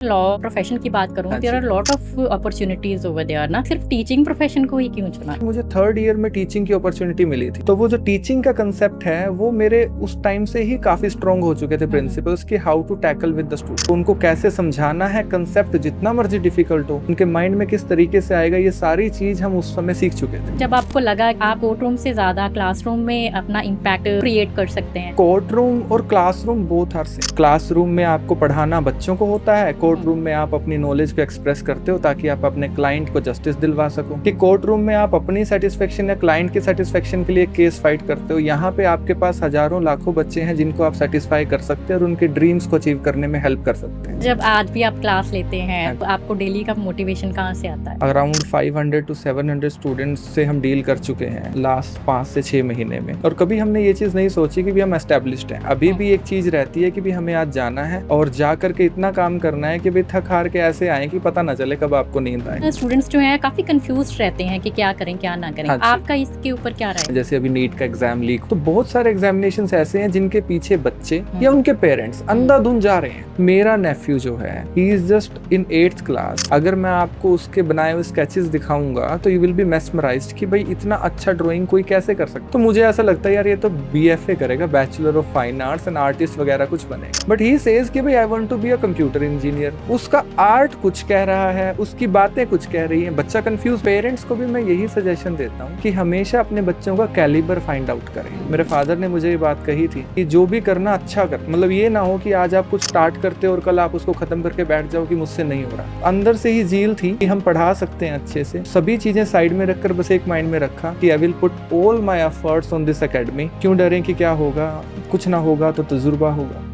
Law profession की बात करूँ, हाँ देयर आर जी। Lot of opportunities over there ना। सिर्फ टीचिंग प्रोफेशन को ही क्यों चुना? मुझे थर्ड ईयर में टीचिंग की अपॉर्चुनिटी मिली थी, तो वो जो टीचिंग का कंसेप्ट है वो मेरे उस टाइम से ही काफी स्ट्रॉन्ग हो चुके थे प्रिंसिपल्स कि how to tackle with the student, उनको कैसे समझाना है, कंसेप्ट जितना मर्जी डिफिकल्ट हो उनके माइंड में किस तरीके से आएगा, ये सारी चीज हम उस समय सीख चुके थे। जब आपको लगा कि आप कोर्ट रूम से ज्यादा क्लासरूम में अपना इम्पैक्ट क्रिएट कर सकते हैं? कोर्ट रूम और classroom both are same. Classroom में आपको पढ़ाना बच्चों को होता है, कोर्ट रूम में आप अपनी नॉलेज को एक्सप्रेस करते हो ताकि आप अपने क्लाइंट को जस्टिस दिलवा सको। कि कोर्ट रूम में आप अपनी सेटिस्फेक्शन या क्लाइंट की सेटिस्फेक्शन के लिए केस फाइट करते हो, यहाँ पे आपके पास हजारों लाखों बच्चे हैं जिनको आप सेटिस्फाई कर सकते हैं और उनके ड्रीम्स को अचीव करने में हेल्प कर सकते हैं। जब आज भी आप क्लास लेते हैं तो आपको डेली का मोटिवेशन कहाँ से आता है? अराउंड 500 to 700 स्टूडेंट्स से हम डील कर चुके हैं लास्ट 5 से 6 महीने में, और कभी हमने ये चीज नहीं सोची कि भी हम एस्टेब्लिश्ड हैं। अभी भी एक चीज रहती है कि भी हमें आज जाना है और जा करके इतना काम करना है कि भी थक हार के ऐसे आए कि पता ना चले कब आपको नींद आए। स्टूडेंट्स जो हैं काफी कंफ्यूज रहते हैं कि क्या करें क्या ना करें। हाँ जी। आपका इसके ऊपर क्या राय है? जैसे अभी नीट का एग्जाम लीक, तो बहुत सारे एग्जामिनेशन ऐसे हैं जिनके पीछे बच्चे या उनके पेरेंट्स अंधाधुंध जा रहे हैं। मेरा नेफ्यू जो है ही is just in 8th class. अगर मैं आपको उसके बनाए हुए स्केचेस दिखाऊंगा तो यू विल बी मेस्मराइज्ड कि भाई इतना अच्छा ड्राइंग कोई कैसे कर सकता। तो मुझे ऐसा लगता है यार ये तो BFA करेगा, bachelor of fine arts and artist वगैरह कुछ बनेगा। बट ही सेज कि भाई I want to be a computer engineer. उसका आर्ट कुछ कह रहा है, उसकी बातें कुछ कह रही हैं, बच्चा कंफ्यूज। पेरेंट्स को भी मैं यही सजेशन देता हूँ कि हमेशा अपने बच्चों का कैलिबर फाइंड आउट करें। मेरे फादर ने मुझे ये बात कही थी कि जो भी करना अच्छा कर, मतलब ये ना हो कि आज आप कुछ स्टार्ट करते हो और कल आप उसको खत्म करके बैठ जाओ कि मुझसे नहीं हो रहा। अंदर से ही जील थी कि हम पढ़ा सकते हैं अच्छे से। सभी चीजें साइड में रखकर बस एक माइंड में रखा कि I will put all my efforts on this academy. क्यों डरें कि क्या होगा, कुछ ना होगा तो तजुर्बा होगा।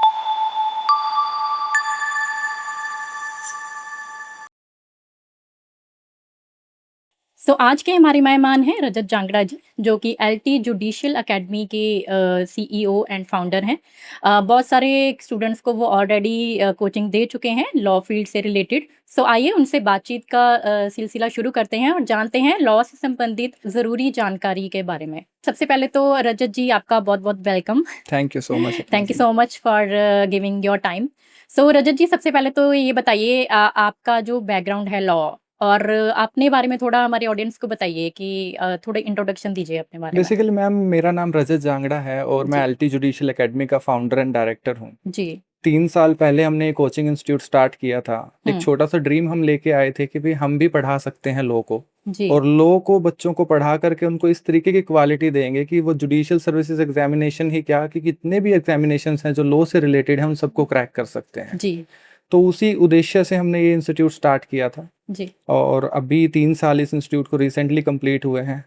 आज के हमारे मेहमान हैं रजत जांगड़ा जी, जो कि LT जुडिशियल अकेडमी के CEO एंड फाउंडर हैं। बहुत सारे स्टूडेंट्स को वो ऑलरेडी कोचिंग दे चुके हैं लॉ फील्ड से रिलेटेड। आइए उनसे बातचीत का सिलसिला शुरू करते हैं और जानते हैं लॉ से संबंधित ज़रूरी जानकारी के बारे में। सबसे पहले तो रजत जी आपका बहुत बहुत welcome. Thank you so much. Thank you so much for giving your time. Rajat ji सबसे पहले तो ये बताइए आपका जो बैकग्राउंड है लॉ, और अपने बारे में थोड़ा हमारे ऑडियंस को बताइए कि थोड़ा इंट्रोडक्शन दीजिए अपने बारे में। बेसिकली मैम मेरा नाम रजत जांगड़ा है और मैं LT जुडिशियल एकेडमी का फाउंडर एंड डायरेक्टर हूँ। जी। 3 साल पहले हमने एक कोचिंग इंस्टीट्यूट स्टार्ट किया था। एक छोटा सा ड्रीम हम लेके आए थे कि भाई हम भी पढ़ा सकते हैं लॉ को, जी। और लॉ को बच्चों को पढ़ा करके उनको इस तरीके की क्वालिटी देंगे कि वो जुडिशियल सर्विसेज एग्जामिनेशन ही क्या कि कितने भी एग्जामिनेशंस हैं जो लॉ से रिलेटेड हैं उन सबको क्रैक कर सकते हैं। जी। तो उसी उद्देश्य से हमने ये इंस्टीट्यूट स्टार्ट किया था जी। और अभी 3 साल इस इंस्टीट्यूट को रिसेंटली कंप्लीट हुए हैं।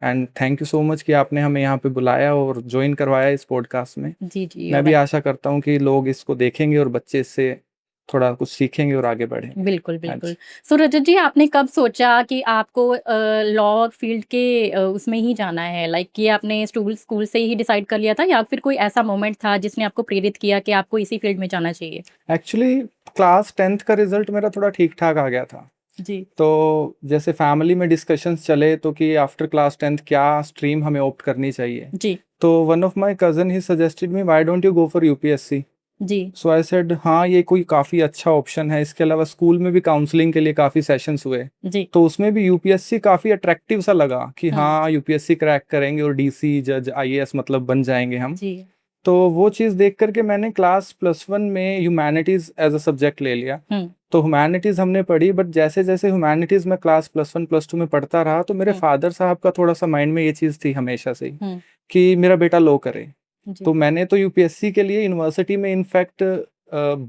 And thank you so much कि आपने हमें यहाँ पे बुलाया और ज्वाइन करवाया इस पॉडकास्ट में। जी। जी। मैं भी आशा करता हूँ कि लोग इसको देखेंगे और बच्चे इससे थोड़ा कुछ सीखेंगे और आगे बढ़ेंगे। बिल्कुल बिल्कुल। रजत जी आपने कब सोचा कि आपको लॉ फील्ड के उसमें ही जाना है, लाइक कि आपने स्कूल से ही डिसाइड कर लिया था या फिर कोई ऐसा मोमेंट था जिसने आपको प्रेरित किया कि आपको इसी फील्ड में जाना चाहिए? एक्चुअली क्लास 10th का रिजल्ट मेरा थोड़ा ठीक ठाक आ गया था। जी। तो जैसे फैमिली में डिस्कशंस चले तो कि आफ्टर क्लास 10th क्या स्ट्रीम हमें ऑप्ट करनी चाहिए। जी। तो one of my cousin he suggested me why don't you go for UPSC। जी। सो आई सेड हाँ ये कोई काफ़ी अच्छा ऑप्शन है। इसके अलावा स्कूल में भी काउंसलिंग के लिए काफ़ी सेशंस हुए, जी। तो उसमें भी UPSC काफ़ी अट्रैक्टिव सा लगा कि हाँ UPSC क्रैक करेंगे और DC जज IAS मतलब बन जाएंगे हम। जी। तो वो चीज़ देख करके मैंने क्लास +1 में ह्यूमैनिटीज़ एज अ सब्जेक्ट ले लिया। तो ह्यूमैनिटीज़ हमने पढ़ी, बट जैसे जैसे ह्यूमैनिटीज़ में क्लास +1 +2 में पढ़ता रहा तो मेरे फादर साहब का थोड़ा सा माइंड में ये चीज़ थी हमेशा से ही कि मेरा बेटा लॉ करे। तो मैंने तो UPSC के लिए यूनिवर्सिटी में इनफैक्ट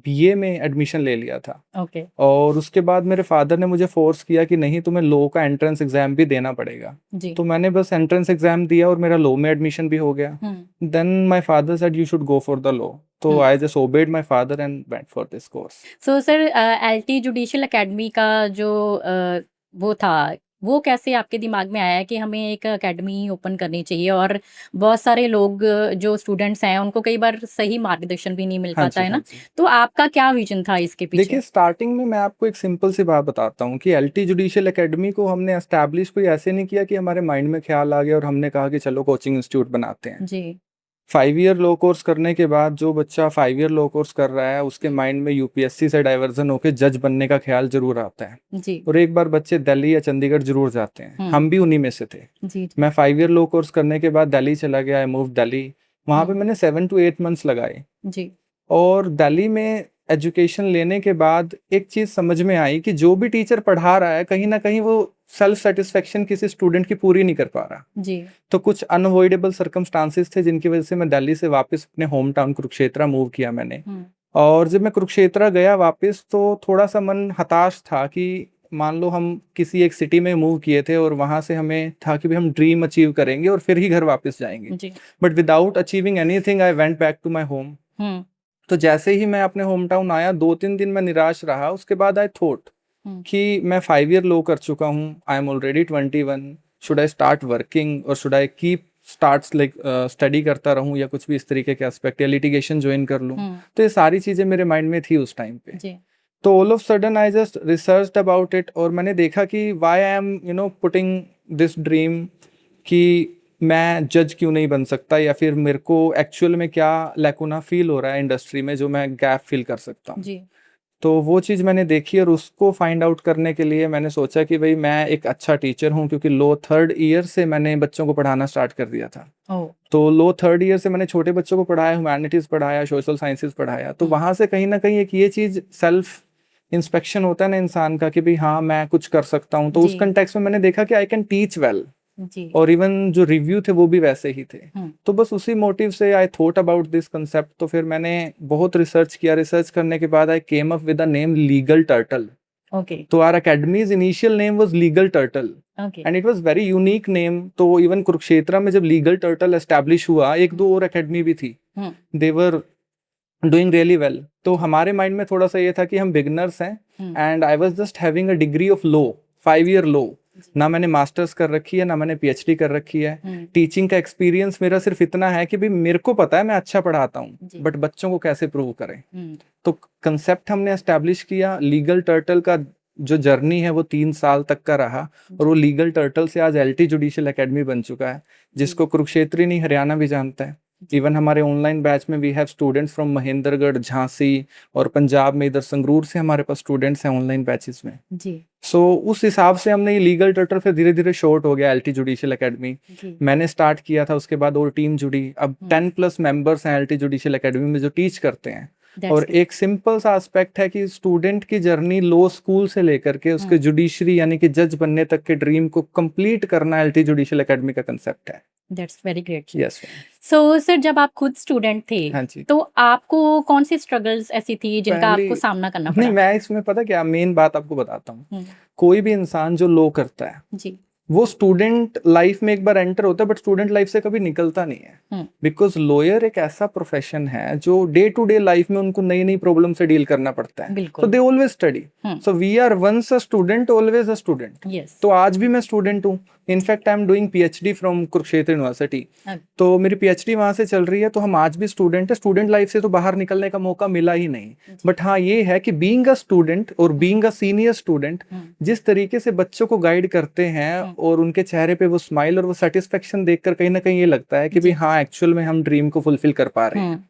BA में एडमिशन ले लिया था। ओके। और उसके बाद मेरे फादर ने मुझे फोर्स किया कि नहीं तुम्हें लॉ का एंट्रेंस एग्जाम भी देना पड़ेगा। जी। तो मैंने बस एंट्रेंस एग्जाम दिया और मेरा लॉ में एडमिशन भी हो गया। Then my father said you should go for the law. तो I just obeyed my father and went for this course. Sir LT judicial academy का जो वो था, वो कैसे आपके दिमाग में आया कि हमें एक अकेडमी ओपन करनी चाहिए? और बहुत सारे लोग जो स्टूडेंट्स हैं उनको कई बार सही मार्गदर्शन भी नहीं मिल पाता है ना। तो आपका क्या विजन था इसके पीछे? देखिए स्टार्टिंग में मैं आपको एक सिंपल सी बात बताता हूँ कि LT जुडिशियल एकेडमी को हमने एस्टैब्लिश कोई ऐसे नहीं किया कि हमारे माइंड में ख्याल आ गया और हमने कहा कि चलो कोचिंग इंस्टीट्यूट बनाते हैं। जी। 5 ईयर लो कोर्स करने के बाद जो बच्चा 5 ईयर लो कोर्स कर रहा है उसके माइंड में यूपीएससी से डाइवर्जन होकर जज बनने का ख्याल जरूर आता है। जी और एक बार बच्चे दिल्ली या चंडीगढ़ जरूर जाते हैं, हम भी उन्हीं में से थे। जी मैं 5 ईयर लो कोर्स करने के बाद दिल्ली चला गया, आई मूव दिल्ली। वहाँ पे मैंने 7 to 8 मंथ्स लगाए जी और दिल्ली में एजुकेशन लेने के बाद एक चीज समझ में आई कि जो भी टीचर पढ़ा रहा है कहीं ना कहीं वो सेल्फ सेटिस्फेक्शन किसी स्टूडेंट की पूरी नहीं कर पा रहा। जी तो कुछ अनअवॉइडेबल सर्कमस्टांसेस थे जिनकी वजह से मैं दिल्ली से वापस अपने होम टाउन कुरुक्षेत्र मूव किया मैंने। और जब मैं कुरुक्षेत्र गया वापस तो थोड़ा सा मन हताश था कि मान लो हम किसी एक सिटी में मूव किए थे और वहां से हमें था कि भी हम ड्रीम अचीव करेंगे और फिर ही घर वापस जाएंगे, but without achieving anything I went back to my home. तो जैसे ही मैं अपने होम टाउन आया 2-3 दिन मैं निराश रहा। उसके बाद आई थॉट कि मैं 5 ईयर लो कर चुका हूँ, I am already 21, should I start working और should I keep starts like study करता रहूं या कुछ भी इस तरीके के एस्पेक्ट या लिटिगेशन ज्वाइन कर लूं। तो ये सारी चीजें मेरे माइंड में थी उस टाइम पे। तो all of sudden I just researched about it और मैंने देखा कि why I am putting this dream, कि मैं जज क्यों नहीं बन सकता या फिर मेरे को एक्चुअल में क्या लैकुना फील हो रहा है इंडस्ट्री में जो मैं गैप फील कर सकता हूँ। तो वो चीज़ मैंने देखी और उसको फाइंड आउट करने के लिए मैंने सोचा कि भाई मैं एक अच्छा टीचर हूँ, क्योंकि लो 3rd ईयर से मैंने बच्चों को पढ़ाना स्टार्ट कर दिया था। तो लो 3rd ईयर से मैंने छोटे बच्चों को पढ़ाया, ह्यूमैनिटीज़ पढ़ाया, सोशल साइंसेज पढ़ाया। तो वहाँ से कहीं ना कहीं एक ये चीज़ सेल्फ इंस्पेक्शन होता है ना इंसान का कि भाई हाँ मैं कुछ कर सकता हूँ। तो उस कंटेक्स्ट में मैंने देखा कि आई कैन टीच वेल और इवन जो रिव्यू थे वो भी वैसे ही थे। तो बस उसी मोटिव से I thought about this concept. तो फिर मैंने बहुत रिसर्च किया, रिसर्च करने के बाद I came up with the name legal turtle. तो our academy's initial name was legal turtle and it was very unique name. तो इवन कुरुक्षेत्र में जब लीगल टर्टल एस्टैब्लिश हुआ, 1-2 और अकेडमी भी थी, दे वर डूइंग रियली वेल। तो हमारे माइंड में थोड़ा सा ये था कि हम बिगनर्स हैं and I was just having a degree of law, 5 year law. ना मैंने मास्टर्स कर रखी है ना मैंने पीएचडी कर रखी है। टीचिंग का एक्सपीरियंस मेरा सिर्फ इतना है कि भाई मेरे को पता है मैं अच्छा पढ़ाता हूँ, बट बच्चों को कैसे प्रूव करें। तो कंसेप्ट हमने एस्टैब्लिश किया। लीगल टर्टल का जो जर्नी है वो 3 साल तक का रहा और वो लीगल टर्टल से आज एलटी जुडिशियल एकेडमी बन चुका है, जिसको कुरुक्षेत्र ही नहीं हरियाणा भी जानता है। इवन हमारे ऑनलाइन बैच में we have students from Mahendragarh, Jhansi और पंजाब में इधर संगरूर से हमारे पास स्टूडेंट्स हैं ऑनलाइन बैचेस में जी। सो उस हिसाब से हमने ये लीगल टर्टल फिर धीरे धीरे शॉर्ट हो गया एलटी जुडिशियल एकेडमी। मैंने स्टार्ट किया था, उसके बाद और टीम जुड़ी। अब 10+ मेंबर्स हैं एलटी जुडिशियल एकेडमी में जो टीच करते हैं। और एक सिंपल सा एस्पेक्ट है कि स्टूडेंट की जर्नी लो स्कूल से लेकर के उसके जुडिशरी यानी कि जज बनने तक के ड्रीम को कंप्लीट करना एलटी जुडिशियल एकेडमी का कंसेप्ट है। That's very great. Yes. So sir जब आप खुद स्टूडेंट थे, हाँ जी, तो आपको कौन सी स्ट्रगल्स ऐसी थी जिनका आपको सामना करना पड़ा? नहीं, मैं इसमें पता क्या मेन बात आपको बताता हूँ। कोई भी इंसान जो लो करता है जी, वो स्टूडेंट लाइफ में एक बार एंटर होता है बट स्टूडेंट लाइफ से कभी निकलता नहीं है। बिकॉज लॉयर एक ऐसा प्रोफेशन है जो डे टू डे लाइफ में उनको नई नई प्रॉब्लम से डील करना पड़ता है। तो they always study. So we are once a student always a student. तो आज भी मैं स्टूडेंट हूँ। In fact I am doing PhD from Kurukshetra university. तो मेरी पीएचडी वहां से चल रही है। तो हम आज भी स्टूडेंट है। स्टूडेंट लाइफ से तो बाहर निकलने का मौका मिला ही नहीं। बट हाँ ये है कि बीइंग अ स्टूडेंट और बीइंग अ सीनियर स्टूडेंट जिस तरीके से बच्चों को गाइड करते हैं और उनके चेहरे पे वो स्माइल और वो सेटिस्फेक्शन देखकर कहीं ना कहीं ये लगता है कि भाई हाँ एक्चुअल में हम ड्रीम को फुलफिल कर पा रहे हैं।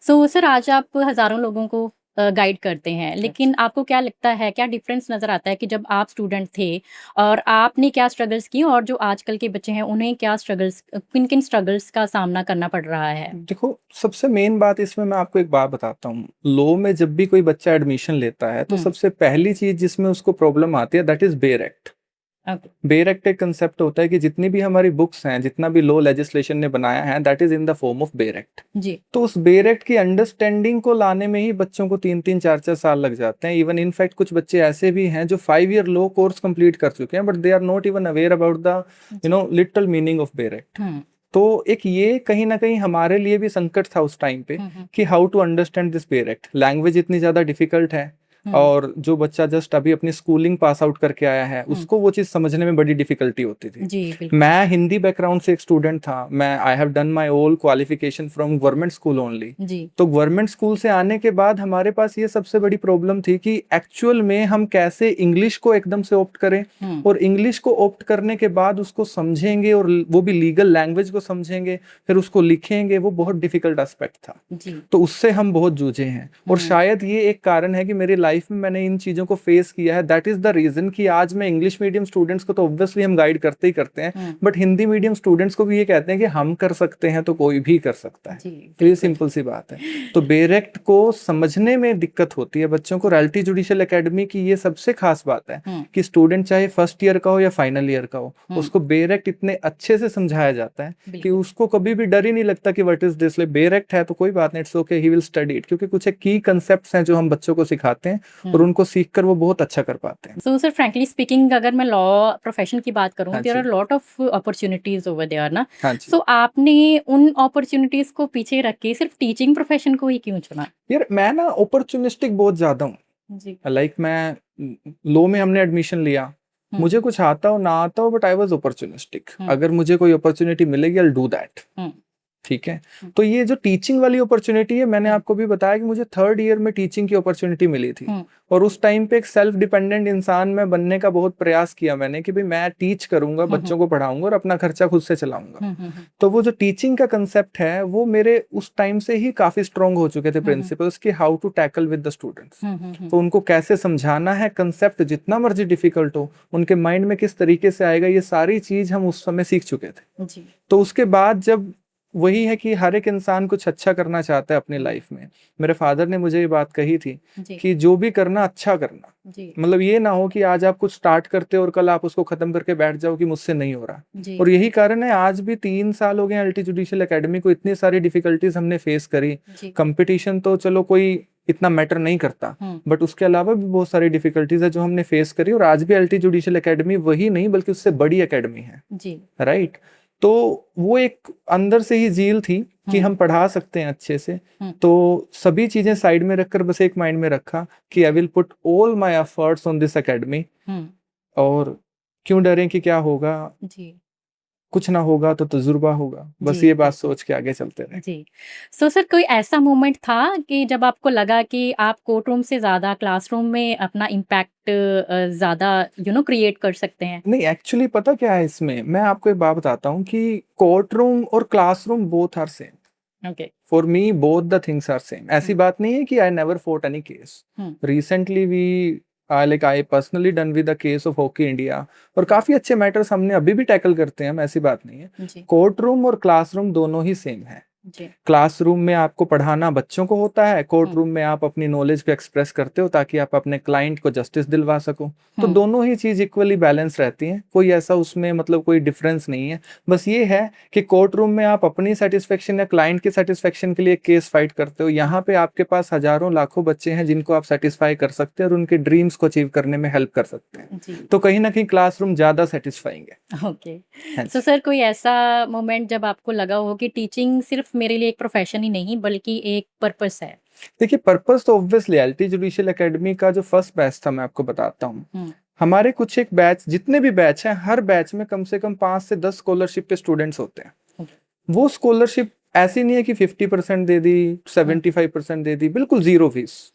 सो सर आज आप हजारों लोगों को गाइड करते हैं, लेकिन आपको क्या लगता है, क्या डिफरेंस नजर आता है कि जब आप स्टूडेंट थे और आपने क्या स्ट्रगल्स की और जो आजकल के बच्चे हैं उन्हें क्या स्ट्रगल्स, किन किन स्ट्रगल्स का सामना करना पड़ रहा है? देखो सबसे मेन बात इसमें मैं आपको एक बात बताता हूँ। लॉ में जब भी कोई बच्चा एडमिशन लेता है तो सबसे पहली चीज जिसमें उसको प्रॉब्लम आती है that is bare act. Bare act एक कंसेप्ट होता है कि जितनी भी हमारी बुक्स हैं, जितना भी लॉ लेजिस्लेशन ने बनाया है that is in the form of bare act जी। तो उस बेयर एक्ट की अंडरस्टैंडिंग को लाने में ही बच्चों को 3-3, 4-4 साल लग जाते हैं। इवन इनफैक्ट कुछ बच्चे ऐसे भी हैं जो 5 ईयर लॉ कोर्स कंप्लीट कर चुके हैं but they are not even aware about the little meaning of bare act. तो एक ये कहीं ना कहीं हमारे लिए भी संकट था उस टाइम पे कि how to understand this bare act. Language इतनी ज्यादा डिफिकल्ट है, और जो बच्चा जस्ट अभी अपनी स्कूलिंग पास आउट करके आया है उसको वो चीज समझने में बड़ी डिफिकल्टी होती थी। जी बिल्कुल। मैं हिंदी बैकग्राउंड से एक स्टूडेंट था, मैं I have done my all qualification from government school only. जी। तो गवर्नमेंट स्कूल से आने के बाद हमारे पास ये सबसे बड़ी प्रॉब्लम थी कि एक्चुअल में हम कैसे इंग्लिश को एकदम से ऑप्ट करें, और इंग्लिश को ऑप्ट करने के बाद उसको समझेंगे और वो भी लीगल लैंग्वेज को समझेंगे, फिर उसको लिखेंगे, वो बहुत डिफिकल्ट एस्पेक्ट था। जी। तो उससे हम बहुत जूझे हैं, और शायद ये एक कारण है कि मेरी लाइफ में मैंने इन चीजों को फेस किया है। दैट इज द रीजन कि आज मैं इंग्लिश मीडियम स्टूडेंट्स को तो ऑब्वियसली हम गाइड करते ही करते हैं, बट हिंदी मीडियम स्टूडेंट्स को भी ये कहते हैं कि हम कर सकते हैं तो कोई भी कर सकता है। तो ये सिंपल सी बात है। तो बेरेक्ट को समझने में दिक्कत होती है बच्चों को। रॉयल्टी जुडिशियल एकेडमी की ये सबसे खास बात है कि स्टूडेंट चाहे फर्स्ट ईयर का हो या फाइनल ईयर का हो, उसको बेरेक्ट इतने अच्छे से समझाया जाता है कि उसको कभी भी डर ही नहीं लगता कि व्हाट इज दिस। बेरेक्ट है तो कोई बात नहीं, it's okay, he will study it, क्योंकि कुछ की कांसेप्ट्स हैं जो हम बच्चों को सिखाते हैं और उनको सीखकर वो बहुत अच्छा कर पाते हैं। सो सर फ्रैंकली स्पीकिंग, अगर मैं लॉ प्रोफेशन की बात करूं, हाँ देयर आर जी। Lot of opportunities over there ना। हाँ जी। सो आपने उन अपॉर्चुनिटीज को पीछे रख के सिर्फ टीचिंग प्रोफेशन को ही क्यों चुना? यार मैं ना अपॉर्चुनिस्टिक बहुत ज्यादा हूँ। जी। लाइक मैं लॉ में हमने एडमिशन लिया, मुझे कुछ आता हो ना आता हो, बट आई वाज अपॉर्चुनिस्टिक। अगर मुझे कोई अपॉर्चुनिटी मिलेगी आई विल डू दैट। ठीक है। तो ये जो टीचिंग वाली अपॉर्चुनिटी है, मैंने आपको भी बताया कि मुझे थर्ड ईयर में टीचिंग की अपॉर्चुनिटी मिली थी, और उस टाइम पे एक सेल्फ डिपेंडेंट इंसान में बनने का बहुत प्रयास किया मैंने कि भाई मैं टीच करूंगा, बच्चों को पढ़ाऊंगा और अपना खर्चा खुद से चलाऊंगा। तो वो जो टीचिंग का कंसेप्ट है वो मेरे उस टाइम से ही काफी स्ट्रांग हो चुके थे प्रिंसिपल्स कि how to tackle with the students. तो उनको कैसे समझाना है, कंसेप्ट जितना मर्जी डिफिकल्ट हो उनके माइंड में किस तरीके से आएगा, ये सारी चीज हम उस समय सीख चुके थे। तो उसके बाद जब वही है कि हर एक इंसान कुछ अच्छा करना चाहता है अपनी लाइफ में। मेरे फादर ने मुझे ये बात कही थी कि जो भी करना अच्छा करना, मतलब ये ना हो कि आज आप कुछ स्टार्ट करते हो और कल आप उसको खत्म करके बैठ जाओ कि मुझसे नहीं हो रहा। और यही कारण है आज भी 3 साल हो गए एलटी जुडिशियल एकेडमी को, इतनी सारी डिफिकल्टीज हमने फेस करी। कंपटीशन तो चलो कोई इतना मैटर नहीं करता, बट उसके अलावा भी बहुत सारी डिफिकल्टीज है जो हमने फेस करी, और आज भी एलटी जुडिशियल एकेडमी वही नहीं बल्कि उससे बड़ी एकेडमी है। राइट। तो वो एक अंदर से ही झील थी कि हम पढ़ा सकते हैं अच्छे से। तो सभी चीजें साइड में रखकर बस एक माइंड में रखा कि I will put all my efforts on this academy, और क्यों डरें कि क्या होगा, कुछ ना होगा तो तजुर्बा होगा, बस ये बात सोच के आगे चलते रहे। जी। सो सर कोई ऐसा मोमेंट था कि जब आपको लगा कि आप कोर्ट रूम से ज्यादा क्लासरूम में अपना इम्पैक्ट ज्यादा क्रिएट कर सकते हैं? नहीं, एक्चुअली पता क्या है, इसमें मैं आपको एक बात बताता हूँ कि कोर्ट रूम और classroom both are same. Okay. For me both the things are same. ऐसी बात नहीं है कि I never fought any case. Recently we I personally done with the case of hockey India, और काफी अच्छे मैटर्स हमने अभी भी टैकल करते हैं हम, ऐसी बात नहीं है। कोर्ट रूम और क्लासरूम दोनों ही सेम है। क्लासरूम में आपको पढ़ाना बच्चों को होता है, कोर्ट रूम में आप अपनी नॉलेज को एक्सप्रेस करते हो ताकि आप अपने क्लाइंट को जस्टिस दिलवा सको। तो दोनों ही चीज इक्वली बैलेंस रहती हैं, कोई ऐसा उसमें मतलब कोई डिफरेंस नहीं है। बस ये है कि कोर्ट रूम में आप अपनी सेटिस्फेक्शन या क्लाइंट की सेटिस्फेक्शन के लिए केस फाइट करते हो, यहाँ पे आपके पास हजारों लाखों बच्चे हैं जिनको आप सेटिस्फाई कर सकते हैं और उनके ड्रीम्स को अचीव करने में हेल्प कर सकते हैं। तो कहीं ना कहीं क्लासरूम ज्यादा सेटिस्फाइंग है। ओके। सो सर कोई ऐसा मोमेंट जब आपको लगा हो कि टीचिंग सिर्फ मेरे लिए एक प्रोफेशन ही नहीं बल्कि एक पर्पस है? देखिए, पर्पस तो ऑब्वियसली एलटी जुडिशियल एकेडमी का जो फर्स्ट बैच था, मैं आपको बताता हूँ। हमारे कुछ एक बैच, जितने भी बैच हैं, हर बैच में कम से कम 5 से 10 स्कॉलरशिप के स्टूडेंट्स होते हैं। वो स्कॉलरशिप ऐसी नहीं है कि 50% दे दी, 75% दे दी, बिल्कुल जीरो फीस।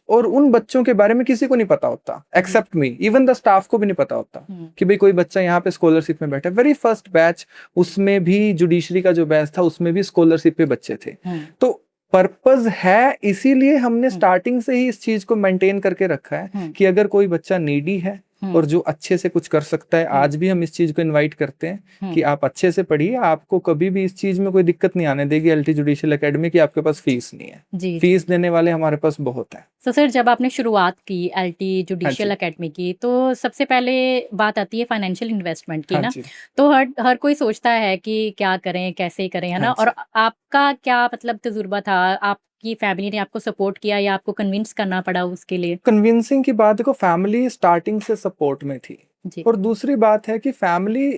और उन बच्चों के बारे में किसी को नहीं पता होता except me, even the staff को भी नहीं पता होता कि भाई कोई बच्चा यहाँ पे स्कॉलरशिप में बैठा है। वेरी फर्स्ट बैच, उसमें भी जुडिशरी का जो बैच था उसमें भी स्कॉलरशिप पे बच्चे थे। तो पर्पस है, इसीलिए हमने स्टार्टिंग से ही इस चीज को मेंटेन करके रखा है कि अगर कोई बच्चा नीडी है और जो अच्छे से कुछ कर सकता है, आज भी हम इस चीज को इनवाइट करते हैं कि आप अच्छे से पढ़िए, आपको कभी भी इस चीज में कोई दिक्कत नहीं आने देगी एलटी जुडिशियल एकेडमी की। आपके पास फीस नहीं है, फीस देने वाले हमारे पास बहुत है। तो सर जब आपने शुरुआत की एलटी जुडिशियल एकेडमी की, तो सबसे पहले बात आती है फाइनेंशियल इन्वेस्टमेंट की ना। तो हर कोई सोचता है कि क्या करें, कैसे करें, है ना। और आपका क्या मतलब तजुर्बा था? आपकी फैमिली ने आपको सपोर्ट किया या आपको कन्विंस करना पड़ा उसके लिए? कन्विंसिंग की बात को, फैमिली स्टार्टिंग से सपोर्ट में थी। और दूसरी बात है कि फैमिली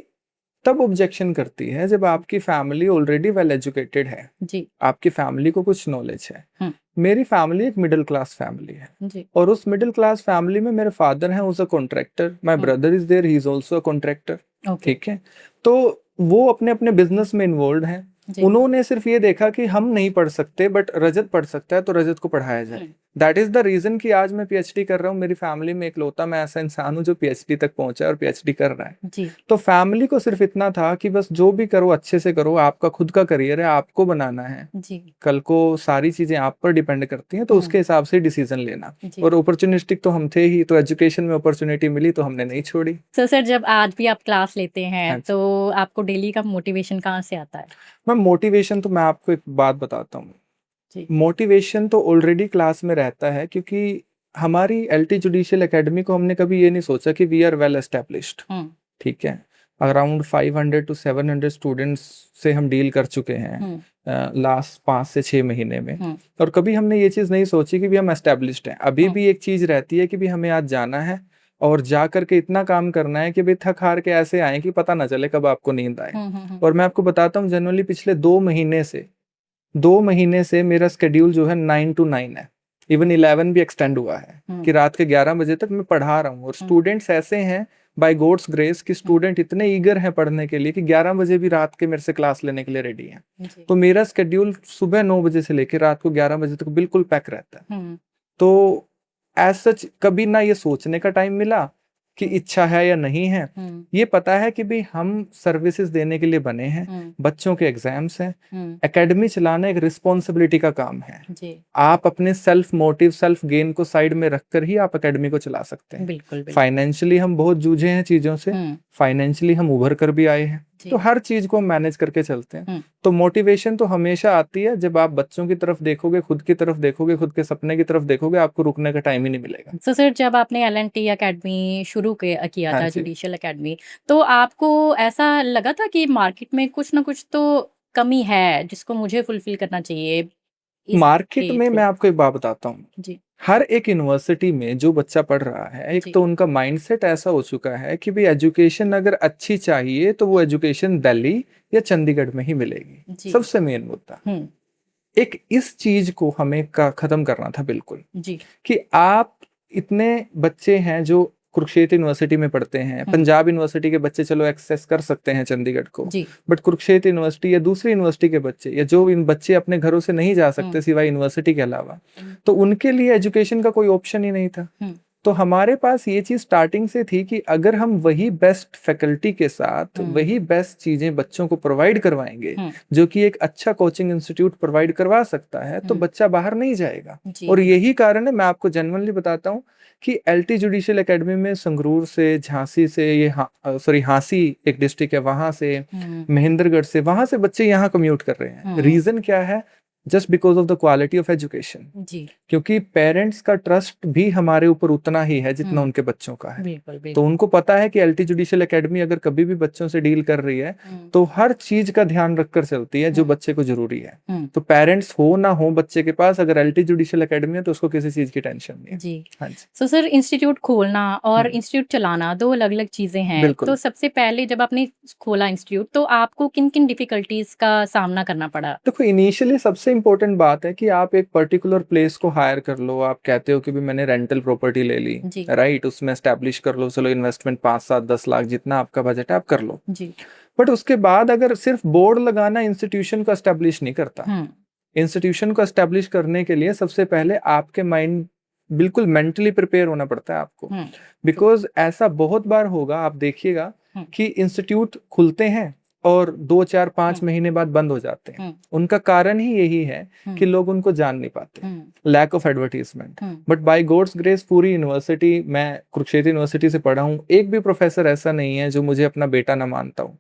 तब ऑब्जेक्शन करती है जब आपकी फैमिली ऑलरेडी वेल एजुकेटेड है, जी। आपकी फैमिली को कुछ नॉलेज है। हम्म। मेरी फैमिली एक मिडिल क्लास फैमिली है, जी। और उस मिडिल क्लास फैमिली में मेरे फादर हैं, as a contractor, my brother is there, he is also a contractor. Okay. ठीक है, तो वो अपने अपने बिजनेस में इन्वॉल्व हैं। जी। उन्होंने सिर्फ ये देखा कि हम नहीं पढ़ सकते बट रजत पढ़ सकता है, तो रजत को पढ़ाया जाए। दैट इज द रीजन कि आज मैं पीएचडी कर रहा हूँ। मेरी फैमिली में इकलौता मैं ऐसा इंसान हूँ जो पीएचडी तक पहुंचा है और पीएचडी कर रहा है। जी। तो फैमिली को सिर्फ इतना था कि बस जो भी करो अच्छे से करो, आपका खुद का करियर है, आपको बनाना है। जी। कल को सारी चीजें आप पर डिपेंड करती हैं, तो उसके हिसाब से डिसीजन लेना। जी। और अपॉर्चुनिस्टिक तो हम थे ही, तो एजुकेशन में अपॉर्चुनिटी मिली तो हमने नहीं छोड़ी। तो सर जब आज भी आप क्लास लेते हैं हाँ जी। तो आपको डेली का मोटिवेशन कहाँ से आता है? मैम मोटिवेशन तो मैं आपको एक बात बताता हूँ। जी। मोटिवेशन तो ऑलरेडी क्लास में रहता है, क्योंकि हमारी एलटी जुडिशियल एकेडमी को हमने कभी ये नहीं सोचा कि वी आर वेल एस्टेब्लिश्ड। ठीक है, अराउंड 500 to 700 स्टूडेंट्स से हम डील कर चुके हैं लास्ट 5 से 6 महीने में। और कभी हमने ये चीज़ नहीं सोची कि भी हम एस्टेब्लिश्ड हैं। अभी भी एक चीज़ रहती है कि भी हमें आज जाना है और जा करके इतना काम करना है कि भी थक हार के ऐसे आए कि पता ना चले कब आपको नींद आए। और मैं आपको बताता हूँ, जनरली पिछले 2 महीने से मेरा स्केड्यूल जो है 9 to 9 है। इवन 11 भी एक्सटेंड हुआ है कि रात के 11 बजे तक मैं पढ़ा रहा हूँ। और स्टूडेंट्स ऐसे हैं बाय गॉड्स ग्रेस कि स्टूडेंट इतने ईगर हैं पढ़ने के लिए कि 11 बजे भी रात के मेरे से क्लास लेने के लिए रेडी हैं। तो मेरा स्केड्यूल सुबह 9 बजे से लेकर रात को 11 बजे तक बिल्कुल पैक रहता है। तो एज सच कभी ना ये सोचने का टाइम मिला कि इच्छा है या नहीं है। ये पता है कि भी हम सर्विसेज देने के लिए बने हैं, बच्चों के एग्जाम्स हैं, एकेडमी चलाना एक रिस्पॉन्सिबिलिटी का काम है। जी। आप अपने सेल्फ मोटिव, सेल्फ गेन को साइड में रखकर ही आप एकेडमी को चला सकते हैं। बिल्कुल। फाइनेंशियली हम बहुत जूझे हैं चीजों से, फाइनेंशियली हम उभर कर भी आए हैं, तो हर चीज को हम मैनेज करके चलते हैं। तो मोटिवेशन तो हमेशा आती है जब आप बच्चों की तरफ देखोगे, खुद की तरफ देखोगे, खुद के सपने की तरफ देखोगे, आपको रुकने का टाइम ही नहीं मिलेगा। तो सर जब आपने एलएनटी एकेडमी शुरू किया था, जुडिशियल एकेडमी, तो आपको ऐसा लगा था कि मार्केट में कुछ ना कुछ तो कमी है जिसको मुझे फुलफिल करना चाहिए? मार्केट में मैं आपको एक बात बताता हूँ जी। हर एक यूनिवर्सिटी में जो बच्चा पढ़ रहा है, एक तो उनका माइंडसेट ऐसा हो चुका है कि भी एजुकेशन अगर अच्छी चाहिए तो वो एजुकेशन दिल्ली या चंडीगढ़ में ही मिलेगी। सबसे मेन मुद्दा एक इस चीज को हमें खत्म करना था बिल्कुल जी। कि आप इतने बच्चे हैं जो कुरुक्षेत्र यूनिवर्सिटी में पढ़ते हैं, पंजाब यूनिवर्सिटी के बच्चे चलो एक्सेस कर सकते हैं चंडीगढ़ को, बट कुरुक्षेत्र यूनिवर्सिटी या दूसरी यूनिवर्सिटी के बच्चे, या जो इन बच्चे अपने घरों से नहीं जा सकते सिवाय यूनिवर्सिटी के अलावा, तो उनके लिए एजुकेशन का कोई ऑप्शन ही नहीं था। तो हमारे पास ये चीज स्टार्टिंग से थी कि अगर हम वही बेस्ट फैकल्टी के साथ वही बेस्ट चीजें बच्चों को प्रोवाइड करवाएंगे जो कि एक अच्छा कोचिंग इंस्टीट्यूट प्रोवाइड करवा सकता है, तो बच्चा बाहर नहीं जाएगा। और यही कारण है, मैं आपको जेन्युइनली बताता हूँ कि एलटी जुडिशियल एकेडमी में संगरूर से, झांसी से, हांसी एक डिस्ट्रिक्ट है, वहां से, महेंद्रगढ़ से, वहां से बच्चे यहाँ कम्यूट कर रहे हैं। रीजन क्या है? Just because of the quality of education जी। क्योंकि पेरेंट्स का ट्रस्ट भी हमारे ऊपर उतना ही है जितना उनके बच्चों का है। बिल्कुल। तो उनको पता है कि एलटी जुडिशियल एकेडमी अगर कभी भी बच्चों से डील कर रही है तो हर चीज का ध्यान रखकर चलती है जो बच्चे को जरूरी है। तो पेरेंट्स हो ना हो बच्चे के पास, अगर एलटी जुडिशियल एकेडमी है तो उसको किसी चीज की टेंशन नहीं है जी। हाँ जी। तो सर इंस्टीट्यूट खोलना और इंस्टीट्यूट चलाना दो अलग अलग चीजें हैं। तो सबसे पहले जब आपने खोला इंस्टीट्यूट तो आपको किन किन डिफिकल्टीज का सामना करना पड़ा? देखो इनिशियली सबसे इंपॉर्टेंट बात है कि आप एक पर्टिकुलर प्लेस को हायर कर लो। आप कहते हो कि भी मैंने रेंटल प्रॉपर्टी ले ली, राइट, उसमें एस्टेब्लिश कर लो, चलो इन्वेस्टमेंट 5, 7, 10 लाख जितना आपका बजट है आप कर लो जी। बट उसके बाद अगर सिर्फ बोर्ड लगाना इंस्टीट्यूशन को एस्टेब्लिश नहीं करता। इंस्टीट्यूशन को एस्टेब्लिश करने के लिए सबसे पहले आपके माइंड बिल्कुल मेंटली प्रिपेयर होना पड़ता है आपको। बिकॉज ऐसा बहुत बार होगा, आप देखिएगा कि इंस्टीट्यूट खुलते हैं और 2, 4, 5 महीने बाद बंद हो जाते हैं। उनका कारण ही यही है कि लोग उनको जान नहीं पाते, lack of advertisement. But by God's grace पूरी यूनिवर्सिटी, मैं कुरुक्षेत्र यूनिवर्सिटी से पढ़ा हूँ, एक भी प्रोफेसर ऐसा नहीं है जो मुझे अपना बेटा ना मानता हूँ।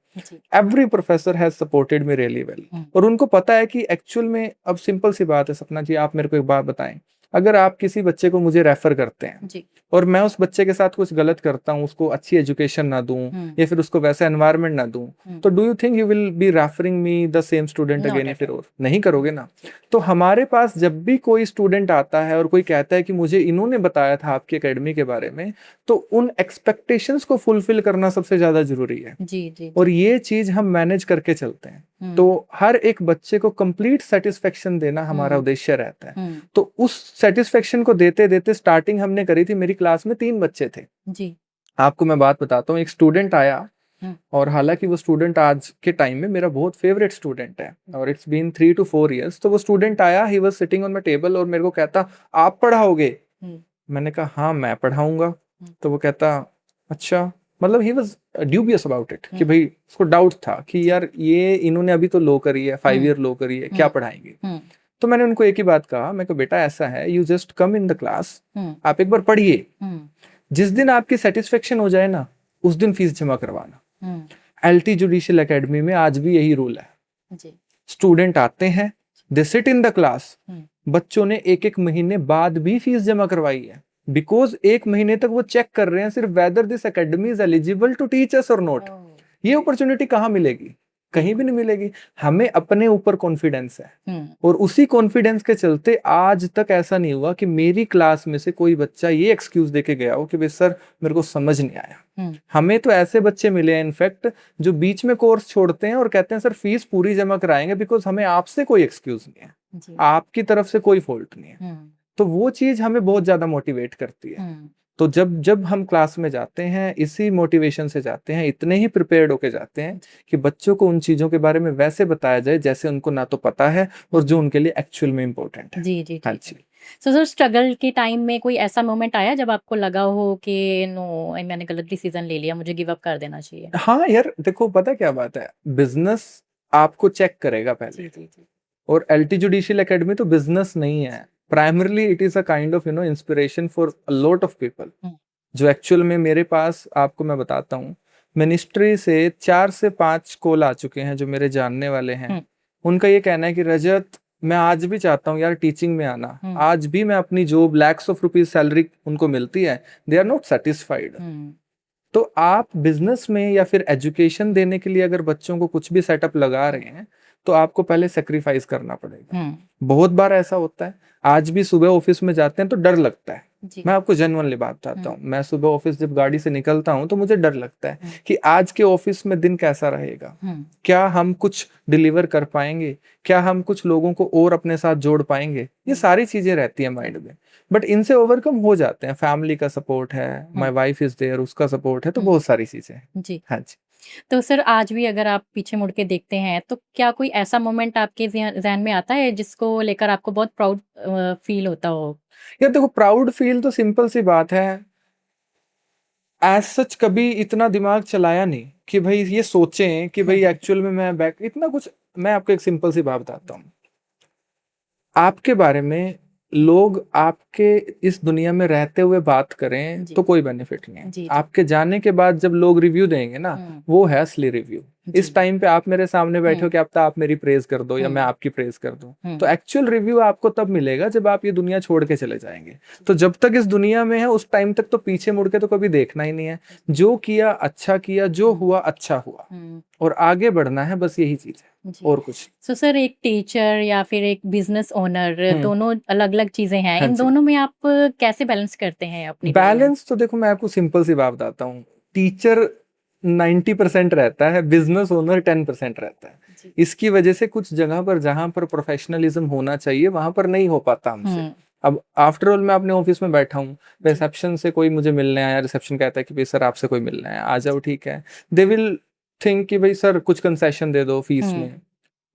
Every professor has supported me really well. और उनको पता है कि एक्चुअल में, अब सिंपल सी बात है सपना जी, आप मेरे को एक बात बताएं, अगर आप किसी बच्चे को मुझे रेफर करते हैं जी। और मैं उस बच्चे के साथ कुछ गलत करता हूँ, उसको अच्छी एजुकेशन ना दूं या फिर उसको वैसा एनवायरनमेंट ना दूं, तो do you think you will be referring me the same student Not again? at फिर और नहीं करोगे ना। तो हमारे पास जब भी कोई स्टूडेंट आता है और कोई कहता है कि मुझे इन्होंने बताया था आपकी एकेडमी के बारे में, तो उन एक्सपेक्टेशंस को फुलफिल करना सबसे ज्यादा जरूरी है। जी, जी, और जी। ये चीज हम मैनेज करके चलते हैं। तो हर एक बच्चे को कंप्लीट सेटिस्फेक्शन देना हमारा उद्देश्य रहता है। तो उस सेटिस्फेक्शन को देते देते स्टार्टिंग हमने करी थी, मेरी क्लास में 3 बच्चे थे। जी। आपको मैं बात बताता हूँ, एक स्टूडेंट आया और हालांकि वो स्टूडेंट आज के टाइम में मेरा बहुत फेवरेट स्टूडेंट है और इट्स बीन 3 to 4 years। तो वो स्टूडेंट आया, he was sitting on my table और मेरे को कहता आप पढ़ाओगे? मैंने कहा हाँ मैं पढ़ाऊंगा। तो वो कहता अच्छा, मतलब he was dubious about it, कि भाई उसको डाउट था कि यार ये इन्होंने अभी तो लो करी है, 5 year लो करी है, क्या पढ़ाएंगे? तो मैंने उनको एक ही बात कहा, मैं कहा बेटा ऐसा है, you just come in the class, आप एक बार पढ़िए, जिस दिन आपकी सेटिस्फेक्शन हो जाए ना उस दिन फीस जमा करवाना। एलटी जुडिशियल एकेडमी में आज भी यही रूल है। स्टूडेंट आते हैं, they sit in the class, बच्चों ने 1-1 महीने बाद भी फीस जमा करवाई है, बिकॉज 1 महीने तक वो चेक कर रहे हैं सिर्फ whether this academy is eligible to teach us और नॉट। ये अपॉर्चुनिटी कहाँ मिलेगी? कहीं भी नहीं मिलेगी। हमें अपने ऊपर कॉन्फिडेंस है और उसी कॉन्फिडेंस के चलते आज तक ऐसा नहीं हुआ कि मेरी क्लास में से कोई बच्चा ये एक्सक्यूज देके गया हो कि भाई सर मेरे को समझ नहीं आया। हमें तो ऐसे बच्चे मिले हैं इनफैक्ट जो बीच में कोर्स छोड़ते हैं और कहते हैं सर फीस पूरी जमा कराएंगे, बिकॉज हमें आपसे कोई एक्सक्यूज नहीं है, आपकी तरफ से कोई फॉल्ट नहीं है। तो वो चीज हमें बहुत ज्यादा मोटिवेट करती है। तो जब जब हम क्लास में जाते हैं इसी मोटिवेशन से जाते हैं, इतने ही प्रिपेयर्ड होके जाते हैं कि बच्चों को उन चीजों के बारे में वैसे बताया जाए जैसे उनको ना तो पता है और जो उनके लिए एक्चुअल में इम्पोर्टेंट है। जी, जी, हाँ ठीक है। जी। सो सर स्ट्रगल के टाइम में कोई ऐसा मोमेंट आया जब आपको लगा हो कि नो मैंने गलत डिसीजन ले लिया, मुझे गिव अप कर देना चाहिए? हाँ यार देखो, पता क्या बात है, बिजनेस आपको चेक करेगा पहले। जी, जी, जी। और एलटी जुडिशियल एकेडमी तो बिजनेस नहीं है, primarily it is a kind of inspiration for a lot of people. जो एक्चुअल में मेरे पास, आपको मैं बताता हूँ, मिनिस्ट्री से 4 से 5 कॉल आ चुके हैं जो मेरे जानने वाले हैं। उनका ये कहना है कि रजत मैं आज भी चाहता हूँ यार टीचिंग में आना, आज भी मैं अपनी job lakhs of rupees salary उनको मिलती है, दे आर नॉट सेटिस्फाइड। तो आप बिजनेस में या फिर एजुकेशन देने के लिए अगर बच्चों को कुछ भी सेटअप लगा रहे हैं तो आपको पहले सेक्रीफाइस करना पड़ेगा। बहुत बार ऐसा होता है, आज भी सुबह ऑफिस में जाते हैं तो डर लगता है। मैं आपको जेन्युइनली बात बताता हूँ, मैं सुबह ऑफिस जब गाड़ी से निकलता हूँ तो मुझे डर लगता है कि आज के ऑफिस में दिन कैसा रहेगा, क्या हम कुछ डिलीवर कर पाएंगे, क्या हम कुछ लोगों को और अपने साथ जोड़ पाएंगे। ये सारी चीजें रहती है माइंड में, बट इनसे ओवरकम हो जाते हैं। फैमिली का सपोर्ट है, माय वाइफ इज देयर, उसका सपोर्ट है, तो बहुत सारी चीजें हैं। जी। हाँ जी। तो सर आज भी अगर आप पीछे मुड़ के देखते हैं तो क्या कोई ऐसा मोमेंट आपके ज़हन में आता है जिसको लेकर आपको बहुत प्राउड फील होता हो? यार देखो, प्राउड फील तो सिंपल सी बात है, एज सच कभी इतना दिमाग चलाया नहीं कि भाई ये सोचें कि भाई एक्चुअल में मैं बैक इतना कुछ। मैं आपको एक सिंपल सी बात बताता हूँ, आपके बारे में लोग आपके इस दुनिया में रहते हुए बात करें तो कोई बेनिफिट नहीं है। जी, जी। आपके जाने के बाद जब लोग रिव्यू देंगे ना, वो है असली रिव्यू। इस टाइम पे आप मेरे सामने बैठे हो, क्या पता आप मेरी प्रेज कर दो या मैं आपकी प्रेज कर दूं, तो एक्चुअल रिव्यू आपको तब मिलेगा जब आप ये दुनिया छोड़ के चले जाएंगे। तो जब तक इस दुनिया में है उस टाइम तक तो पीछे मुड़ के तो कभी देखना ही नहीं है। जो किया अच्छा किया, जो हुआ अच्छा हुआ, और आगे बढ़ना है, बस यही चीज है और कुछ। सो सर एक टीचर या फिर एक बिजनेस ओनर, दोनों अलग अलग चीजें हैं। इन दोनों में आप कैसे बैलेंस करते हैं अपनी? बैलेंस तो देखो मैं आपको सिंपल सी बात बताता हूँ, टीचर 90% रहता है, बिजनेस ओनर 10% रहता है। इसकी वजह से कुछ जगह पर जहां पर प्रोफेशनलिज्म होना चाहिए वहां पर नहीं हो पाता हमसे। अब आफ्टर ऑल मैं अपने ऑफिस में बैठा हूँ, रिसेप्शन से कोई मुझे मिलने आया, रिसेप्शन कहता है कि भाई सर आपसे कोई मिलना है, आ जाओ, ठीक है। दे विल थिंक कि भाई सर कुछ कंसेशन दे दो फीस में,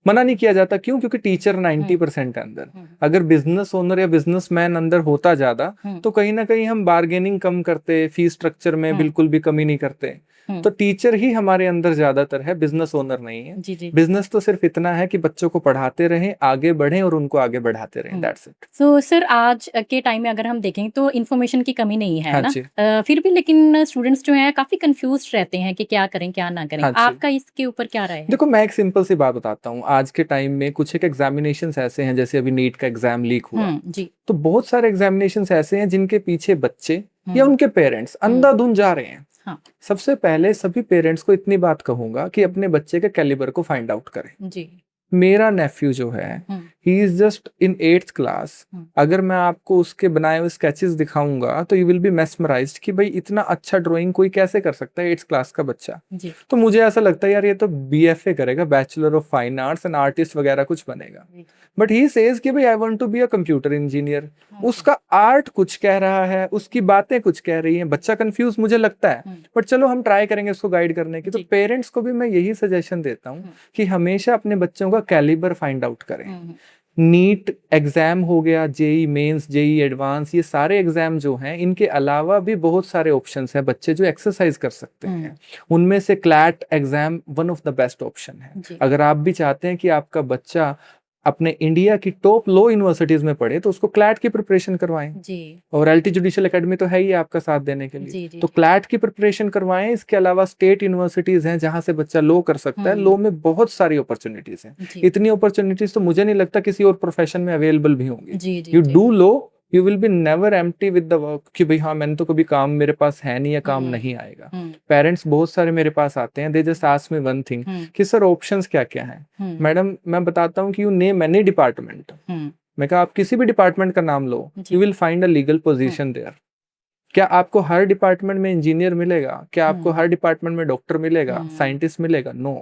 मना नहीं किया जाता। क्यों? क्योंकि टीचर 90% है अंदर। अगर बिजनेस ओनर या बिजनेसमैन अंदर होता ज्यादा तो कहीं ना कहीं हम बार्गेनिंग कम करते, फीस स्ट्रक्चर में बिल्कुल भी कमी नहीं करते। हम्म, तो टीचर ही हमारे अंदर ज्यादातर है, बिजनेस ओनर नहीं है। जी जी। बिजनेस तो सिर्फ इतना है कि बच्चों को पढ़ाते रहें, आगे बढ़ें और उनको आगे बढ़ाते रहें, hmm. That's it. So sir आज के टाइम में अगर हम देखें तो इन्फॉर्मेशन की कमी नहीं है हाँ ना। जी। फिर भी लेकिन स्टूडेंट्स जो हैं काफी कंफ्यूज रहते हैं कि क्या करें क्या ना करें, हाँ जी, आपका इसके ऊपर क्या राय है? देखो मैं एक सिंपल सी बात बताता हूँ। आज के टाइम में कुछ एक एग्जामिनेशंस ऐसे हैं, जैसे अभी नीट का एग्जाम लीक हुआ, जी। तो बहुत सारे एग्जामिनेशंस ऐसे हैं जिनके पीछे बच्चे या हम्म, उनके पेरेंट्स अंधाधुंध जा रहे हैं। हाँ सबसे पहले सभी पेरेंट्स को इतनी बात कहूंगा कि अपने बच्चे के कैलिबर को फाइंड आउट करें। जी। मेरा नेफ्यू जो है, hmm, he is just in 8th class. Hmm, अगर मैं आपको उसके बनाए हुए स्केचेस दिखाऊंगा तो यू विल बी मेस्मराइज्ड कि भाई इतना अच्छा ड्राइंग कोई कैसे कर सकता है 8th क्लास का बच्चा। जी। तो मुझे ऐसा लगता है यार ये तो बीएफए करेगा, bachelor of fine arts and artist वगैरह कुछ बनेगा। बट ही सेज कि भाई I want to be a computer engineer. उसका आर्ट कुछ कह रहा है, उसकी बातें कुछ कह रही हैं, बच्चा कंफ्यूज मुझे लगता है। बट चलो हम ट्राई करेंगे उसको गाइड करने की। तो जी। पेरेंट्स को भी मैं यही सजेशन देता हूँ कि हमेशा अपने बच्चों का कैलिबर फाइंड आउट करें। नीट एग्जाम हो गया, जेई मेंस, जेई एडवांस, ये सारे एग्जाम जो हैं, इनके अलावा भी बहुत सारे ऑप्शंस हैं बच्चे जो एक्सरसाइज कर सकते हैं। उनमें से CLAT exam one of the best option है। जी। अगर आप भी चाहते हैं कि आपका बच्चा अपने इंडिया की टॉप लो यूनिवर्सिटीज में पढ़े तो उसको क्लैट की प्रिपरेशन करवाएं। जी। और एलटी जुडिशियल एकेडमी तो है ही आपका साथ देने के लिए। जी जी तो क्लैट की प्रिपरेशन करवाएं। इसके अलावा स्टेट यूनिवर्सिटीज हैं जहां से बच्चा लो कर सकता है। लो में बहुत सारी अपॉर्चुनिटीज हैं। जी इतनी अपॉर्चुनिटीज तो मुझे नहीं लगता किसी और प्रोफेशन में अवेलेबल भी होंगी। जी जी यू जी। Do law, you will be never empty with the work कि भाई हाँ मैंने तो कभी काम मेरे पास है नहीं या काम नहीं आएगा। पेरेंट्स बहुत सारे मेरे पास आते हैं, they just ask me one thing कि सर ऑप्शंस क्या क्या हैं। मैडम मैं बताता हूँ कि यू नेम एनी डिपार्टमेंट। मैं कहा आप किसी भी डिपार्टमेंट का नाम लो, you will find a legal position there. क्या आपको हर डिपार्टमेंट में इंजीनियर मिलेगा? क्या आपको हर डिपार्टमेंट में डॉक्टर मिलेगा, साइंटिस्ट मिलेगा? नो।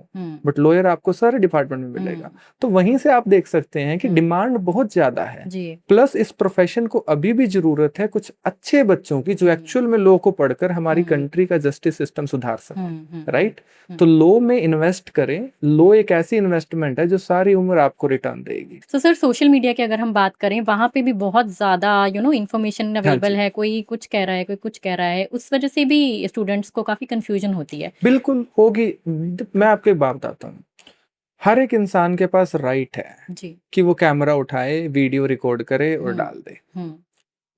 बट लॉयर आपको सारे डिपार्टमेंट में मिलेगा। तो वहीं से आप देख सकते हैं कि डिमांड बहुत ज्यादा है। प्लस इस प्रोफेशन को अभी भी जरूरत है कुछ अच्छे बच्चों की जो एक्चुअल में लॉ को पढ़कर हमारी कंट्री का जस्टिस सिस्टम सुधार सके। राइट? तो लॉ में इन्वेस्ट करें। लॉ एक ऐसी इन्वेस्टमेंट है जो सारी उम्र आपको रिटर्न देगी। तो सर सोशल मीडिया की अगर हम बात करें वहां पे भी बहुत ज्यादा इन्फॉर्मेशन अवेलेबल है, कोई कुछ कह रहा है कोई कुछ कह रहा है, उस वजह से भी स्टूडेंट्स को काफी कंफ्यूजन होती है। बिल्कुल होगी। मैं आपको एक बात बताता हूँ, हर एक इंसान के पास राइट है जी। कि वो कैमरा उठाए, वीडियो रिकॉर्ड करे और डाल दे।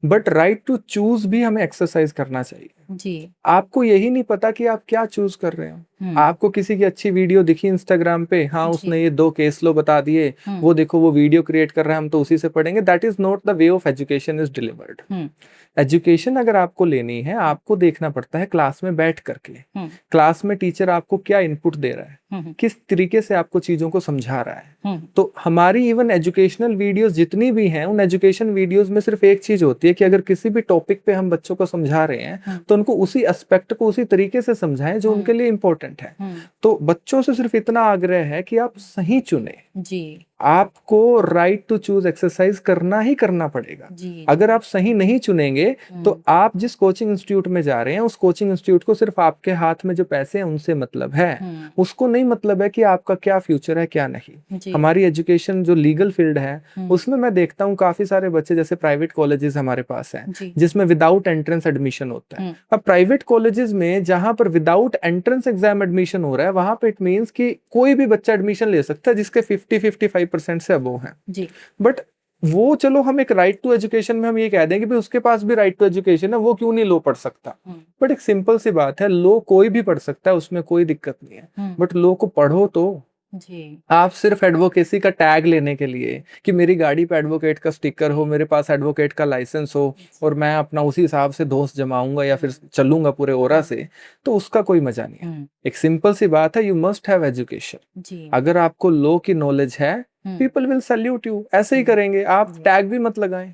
बट राइट टू चूज भी हमें एक्सरसाइज करना चाहिए। जी। आपको यही नहीं पता कि आप क्या चूज कर रहे हो। आपको किसी की अच्छी वीडियो दिखी इंस्टाग्राम पे, हाँ उसने ये 2 केस लो बता दिए, वो देखो वो वीडियो क्रिएट कर रहा है, हम तो उसी से पढ़ेंगे। That is not the way of education is delivered. Education अगर आपको लेनी है, आपको देखना पड़ता है क्लास में बैठ करके, क्लास में टीचर आपको क्या इनपुट दे रहा है, किस तरीके से आपको चीजों को समझा रहा है। तो हमारी इवन एजुकेशनल वीडियोस जितनी भी हैं, उन एजुकेशन वीडियोस में सिर्फ एक चीज होती है कि अगर किसी भी टॉपिक पे हम बच्चों को समझा रहे हैं तो उनको उसी एस्पेक्ट को उसी तरीके से समझाएं जो उनके लिए इंपॉर्टेंट है। तो बच्चों से सिर्फ इतना आग्रह है कि आप सही चुने। जी। आपको राइट टू चूज एक्सरसाइज करना ही करना पड़ेगा। अगर आप सही नहीं चुनेंगे तो आप जिस कोचिंग इंस्टीट्यूट में जा रहे हैं, उस कोचिंग इंस्टीट्यूट को सिर्फ आपके हाथ में जो पैसे हैं उनसे मतलब है, उसको नहीं मतलब है कि आपका क्या फ्यूचर है क्या नहीं। हमारी एजुकेशन जो लीगल फील्ड है उसमें मैं देखता हूँ काफी सारे बच्चे, जैसे प्राइवेट कॉलेजेस हमारे पास हैं जिसमें विदाउट एंट्रेंस एडमिशन होता है। अब प्राइवेट कॉलेजेस में जहां पर विदाउट एंट्रेंस एग्जाम एडमिशन हो रहा है, वहां पे इट मींस कि कोई भी बच्चा एडमिशन ले सकता है जिसके 50-55% से अबव है। बट वो चलो हम एक राइट टू एजुकेशन में हम ये कह दें कि भाई उसके पास भी राइट टू एजुकेशन है, वो क्यों नहीं लो पढ़ सकता। बट एक सिंपल सी बात है, लो कोई भी पढ़ सकता है, उसमें कोई दिक्कत नहीं है। बट लो को पढ़ो तो। जी। आप सिर्फ एडवोकेसी का टैग लेने के लिए कि मेरी गाड़ी पे एडवोकेट का स्टिकर हो, मेरे पास एडवोकेट का लाइसेंस हो और मैं अपना उसी हिसाब से दोस्त जमाऊंगा या फिर चलूंगा पूरे ओरा से, तो उसका कोई मजा नहीं है। एक सिंपल सी बात है, यू मस्ट हैव एजुकेशन। अगर आपको लॉ की नॉलेज है, पीपल विल सैल्यूट यू, ऐसे ही करेंगे। आप टैग भी मत लगाएं।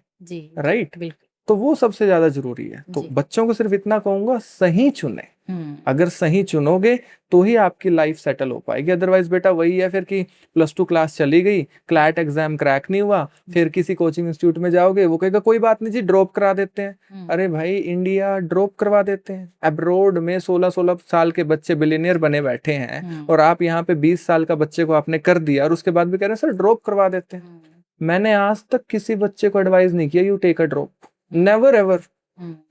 राइट? तो वो सबसे ज्यादा जरूरी है। तो बच्चों को सिर्फ इतना कहूंगा, सही चुने। अगर सही चुनोगे तो ही आपकी लाइफ सेटल हो पाएगी। अदरवाइज बेटा वही है फिर कि +2 क्लास चली गई, क्लैट एग्जाम क्रैक नहीं हुआ, फिर किसी कोचिंग इंस्टीट्यूट में जाओगे, वो कहेगा कोई बात नहीं जी ड्रॉप करा देते हैं। अरे भाई इंडिया ड्रॉप करवा देते हैं। अब्रॉड में 16-16 साल के बच्चे बिलियनियर बने बैठे हैं और आप यहाँ पे 20 साल का बच्चे को आपने कर दिया और उसके बाद भी कह रहे हैं सर ड्रॉप करवा देते हैं। मैंने आज तक किसी बच्चे को एडवाइस नहीं किया you take a drop, never ever.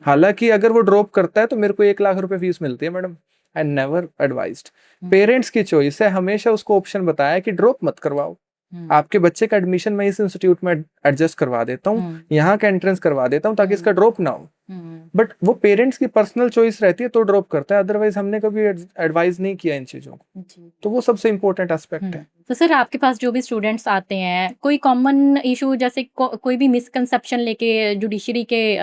हालांकि अगर वो ड्रॉप करता है तो मेरे को 1 लाख रुपए फीस मिलती है madam. I never advised. Parents की चॉइस है, हमेशा उसको ऑप्शन बताया कि ड्रॉप मत करवाओ, आपके बच्चे का एडमिशन मैं इस इंस्टीट्यूट में एडजस्ट करवा देता हूँ, यहाँ का एंट्रेंस करवा देता हूँ ताकि इसका ड्रॉप ना हो। बट वो पेरेंट्स की पर्सनल चॉइस रहती है तो ड्रॉप करता है, अदरवाइज हमने कभी एडवाइस नहीं किया इन चीजों को। तो वो सबसे इम्पोर्टेंट एस्पेक्ट है। तो सर आपके पास जो भी स्टूडेंट्स आते हैं, कोई कॉमन इशू जैसे कोई भी मिसकंसेप्शन लेके जुडिशरी के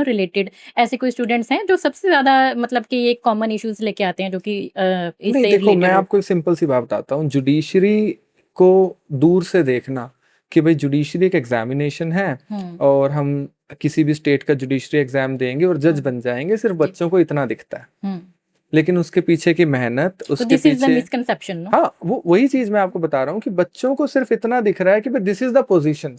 रिलेटेड ऐसे कोई स्टूडेंट्स हैं जो सबसे ज्यादा मतलब कि ये कॉमन इश्यूज लेके आते हैं जो कि नहीं इससे देखो, मैं रिलेटेड हो? आपको एक सिंपल सी बात बताता हूँ। जुडिशरी को दूर से देखना कि भाई जुडिशरी एक एग्जामिनेशन है और हम किसी भी स्टेट का जुडिशरी एग्जाम देंगे और जज बन जाएंगे, सिर्फ बच्चों को इतना दिखता है। लेकिन उसके पीछे की मेहनत, उसके पीछे मिसकंसेप्शन, नो? हाँ, वो वही चीज मैं आपको बता रहा हूँ कि बच्चों को सिर्फ इतना दिख रहा है कि this is the position,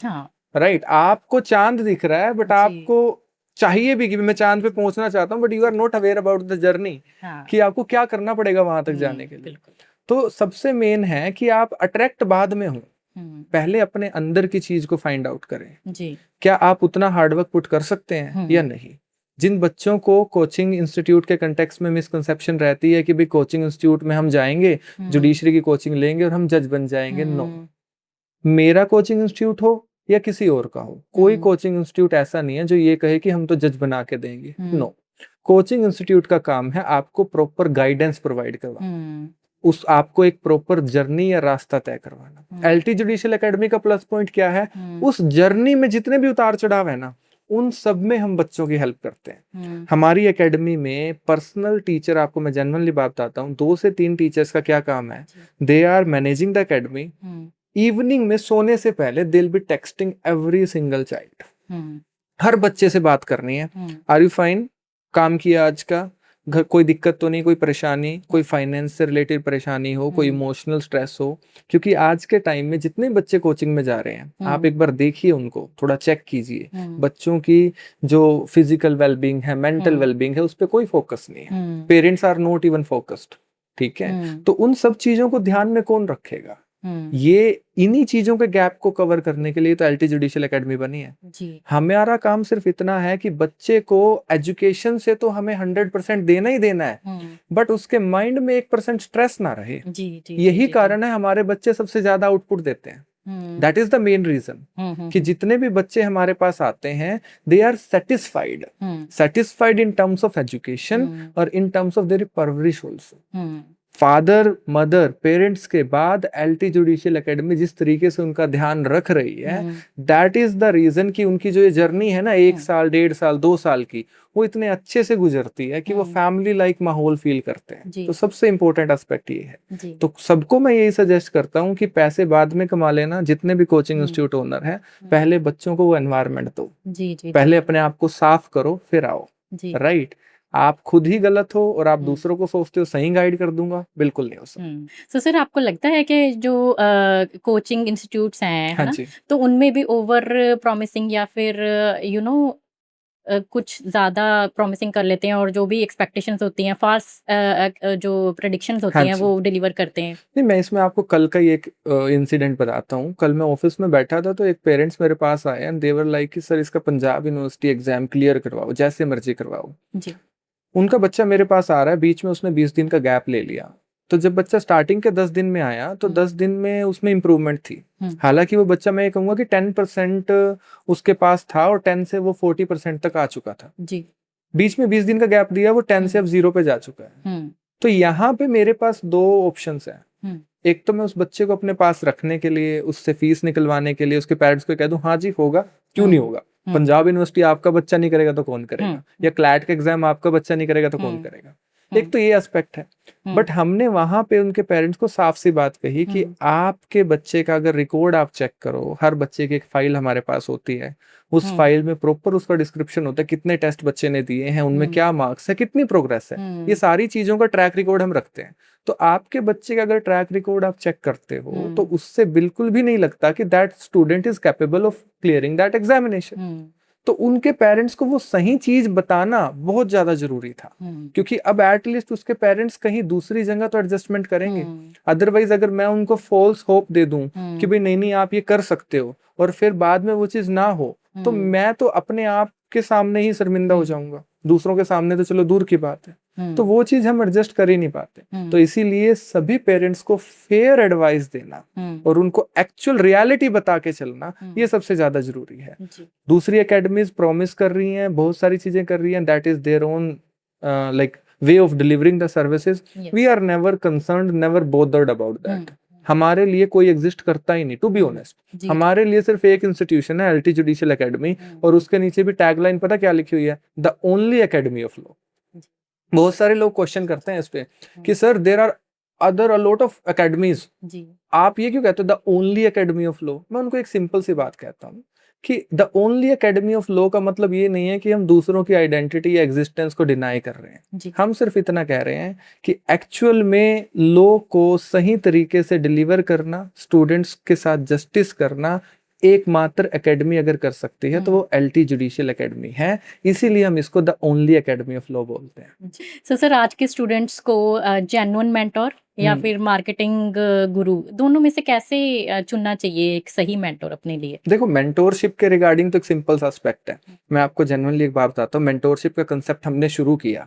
right. आपको चांद दिख रहा है बट आपको चाहिए भी कि मैं चांद पे पहुंचना चाहता हूँ, but you are not aware about the journey, कि आपको क्या करना पड़ेगा वहां तक जाने के लिए। तो सबसे मेन है कि आप अट्रैक्ट बाद में हो, पहले अपने अंदर की चीज को फाइंड आउट करें जी। क्या आप उतना हार्डवर्क पुट कर सकते हैं या नहीं। जिन बच्चों को कोचिंग इंस्टीट्यूट के कंटेक्स्ट में मिसकंसेप्शन रहती है कि भाई कोचिंग इंस्टीट्यूट में हम जाएंगे, जुडिशरी की कोचिंग लेंगे और हम जज बन जाएंगे, नो। मेरा कोचिंग इंस्टीट्यूट हो या किसी और का हो, कोई कोचिंग इंस्टीट्यूट ऐसा नहीं है जो ये कहे कि हम तो जज बना के देंगे, नो। कोचिंग इंस्टीट्यूट का काम है आपको प्रॉपर गाइडेंस प्रोवाइड करवाना, उस आपको एक प्रॉपर जर्नी या रास्ता तय करवाना। एलटी जुडिशियल एकेडमी का प्लस पॉइंट क्या है, उस जर्नी में जितने भी उतार चढ़ाव है ना, उन सब में हम बच्चों की हेल्प करते हैं। हमारी एकेडमी में पर्सनल टीचर, आपको मैं जनरली बात बताता हूँ, 2 से 3 टीचर्स का क्या काम है, they are managing the academy. Evening में सोने से पहले they will be texting every single child, हर बच्चे से बात करनी है, आर यू फाइन, काम किया आज का, घर कोई दिक्कत तो नहीं, कोई परेशानी, कोई फाइनेंस से रिलेटेड परेशानी हो, कोई इमोशनल स्ट्रेस हो। क्योंकि आज के टाइम में जितने बच्चे कोचिंग में जा रहे हैं, आप एक बार देखिए, उनको थोड़ा चेक कीजिए, बच्चों की जो फिजिकल वेलबींग है, मेंटल वेलबींग है, उस पर कोई फोकस नहीं है। Parents are not even focused, ठीक है। तो उन सब चीजों को ध्यान में कौन रखेगा। ये इन्हीं चीजों के गैप को कवर करने के लिए तो एलटी जुडिशियल एकेडमी बनी है जी। हमारा काम सिर्फ इतना है कि बच्चे को एजुकेशन से तो हमें 100% देना ही देना है, बट उसके माइंड में 1% स्ट्रेस ना रहे जी, यही कारण है हमारे बच्चे सबसे ज्यादा आउटपुट देते हैं। That is the main reason कि जितने भी बच्चे हमारे पास आते हैं, they are satisfied in terms of education और इन टर्म्स ऑफ देयर परवरिश ऑल्सो। फादर मदर पेरेंट्स के बाद एलटी जुडिशियल एकेडमी जिस तरीके से उनका ध्यान रख रही है, दैट इज द रीजन कि उनकी जो ये जर्नी है ना, 1 साल 1.5 साल 2 साल की, वो इतने अच्छे से गुजरती है कि वो फैमिली लाइक माहौल फील करते हैं। तो सबसे इंपॉर्टेंट एस्पेक्ट ये है। तो सबको मैं यही सजेस्ट करता हूँ कि पैसे बाद में कमा लेना, जितने भी कोचिंग इंस्टीट्यूट ओनर है, पहले बच्चों को वो एनवायरनमेंट दो, पहले अपने आप को साफ करो, फिर आओ, राइट। आप खुद ही गलत हो और आप दूसरों को सोचते हो सही गाइड कर दूंगा, बिल्कुल नहीं हो सकता। तो सर आपको लगता है कि जो कोचिंग इंस्टीट्यूट्स हैं, हाँ है ना, जी। तो उनमें भी ओवर प्रॉमिसिंग या फिर कुछ ज़्यादा प्रॉमिसिंग कर लेते हैं और जो भी एक्सपेक्टेशंस होती हैं, फाल्स जो प्रेडिक्शंस होती हैं, वो डिलीवर करते हैं? नहीं, मैं इसमें आपको कल का ही एक इंसिडेंट बताता हूँ। कल मैं ऑफिस में बैठा था तो एक पेरेंट्स मेरे पास आए एंड दे वर लाइक कि सर इसका पंजाब यूनिवर्सिटी एग्जाम क्लियर करवाओ, जैसे मर्जी करवाओ जी। उनका बच्चा मेरे पास आ रहा है, बीच में उसने 20 दिन का गैप ले लिया। तो जब बच्चा स्टार्टिंग के 10 दिन में आया तो 10 दिन में उसमें इम्प्रूवमेंट थी। हालांकि वो बच्चा, मैं ये कहूंगा कि 10% उसके पास था और 10 से वो 40% तक आ चुका था जी। बीच में 20 दिन का गैप दिया, वो 10 से अब 0 पे जा चुका है। तो यहाँ पे मेरे पास 2 ऑप्शंस हैं। एक तो मैं उस बच्चे को अपने पास रखने के लिए, उससे फीस निकलवाने के लिए उसके पेरेंट्स को कह दूं हाँ जी होगा, क्यों नहीं होगा, पंजाब यूनिवर्सिटी आपका बच्चा नहीं करेगा तो कौन करेगा, या क्लैट का एग्जाम आपका बच्चा नहीं करेगा तो कौन करेगा। एक तो ये एस्पेक्ट है। बट हमने वहां पे उनके पेरेंट्स को साफ सी बात कही कि आपके बच्चे का अगर रिकॉर्ड आप चेक करो, हर बच्चे की एक फाइल हमारे पास होती है, उस फाइल में प्रॉपर उसका डिस्क्रिप्शन होता है, कितने टेस्ट बच्चे ने दिए हैं, उनमें क्या मार्क्स है, कितनी प्रोग्रेस है, ये सारी चीजों का ट्रैक रिकॉर्ड हम रखते हैं। तो आपके बच्चे का अगर ट्रैक रिकॉर्ड आप चेक करते हो तो उससे बिल्कुल भी नहीं लगता कि that student is capable of clearing that examination. तो उनके पेरेंट्स को वो सही चीज बताना बहुत ज्यादा जरूरी था, क्योंकि अब एटलीस्ट उसके पेरेंट्स कहीं दूसरी जगह तो एडजस्टमेंट करेंगे। अदरवाइज अगर मैं उनको फॉल्स होप दे दूं कि भाई नहीं नहीं आप ये कर सकते हो, और फिर बाद में वो चीज ना हो, तो मैं तो अपने आप के सामने ही शर्मिंदा हो जाऊंगा, दूसरों के सामने तो चलो दूर की बात है। तो वो चीज हम एडजस्ट कर ही नहीं पाते। तो इसीलिए सभी पेरेंट्स को फेयर एडवाइस देना और उनको एक्चुअल रियलिटी बता के चलना, ये सबसे ज्यादा जरूरी है। दूसरी एकेडमीज प्रॉमिस कर रही हैं, बहुत सारी चीजें कर रही हैं, that is their own like way of delivering the services. We are never concerned, never bothered about that. हमारे लिए कोई एग्जिस्ट करता ही नहीं, टू बी ऑनेस्ट। हमारे लिए सिर्फ एक इंस्टीट्यूशन है, एलटी जुडिशियल एकेडमी, और उसके नीचे भी टैगलाइन पता क्या लिखी हुई है? The only academy of law. बहुत सारे लोग क्वेश्चन करते हैं इस पे कि sir there are other a lot of academies, आप ये क्यों कहते हो the only academy of law? मैं उनको एक सिंपल सी बात कहता हूँ कि the only academy of law का मतलब ये नहीं है कि हम दूसरों की आइडेंटिटी या एग्जिस्टेंस को डिनाई कर रहे हैं। हम सिर्फ इतना कह रहे हैं कि एक्चुअल में लॉ को सही तरीके से डिलीवर करना, स्टूडेंट्स के साथ जस्टिस करना, एकमात्र एकेडमी अगर कर सकती है तो वो एलटी जुडिशियल एकेडमी है। इसीलिए हम इसको the only academy of law बोलते हैं। सो सर, आज के स्टूडेंट्स को जेन्युइन मेंटोर या फिर मार्केटिंग गुरु, दोनों में से कैसे चुनना चाहिए एक सही मेंटोर अपने लिए? देखो, मेंटोरशिप के रिगार्डिंग तो एक सिंपल सा एस्पेक्ट है। मैं आपको जेन्युइनली एक बात बताता हूँ। मेंटोरशिप का कंसेप्ट हमने शुरू किया,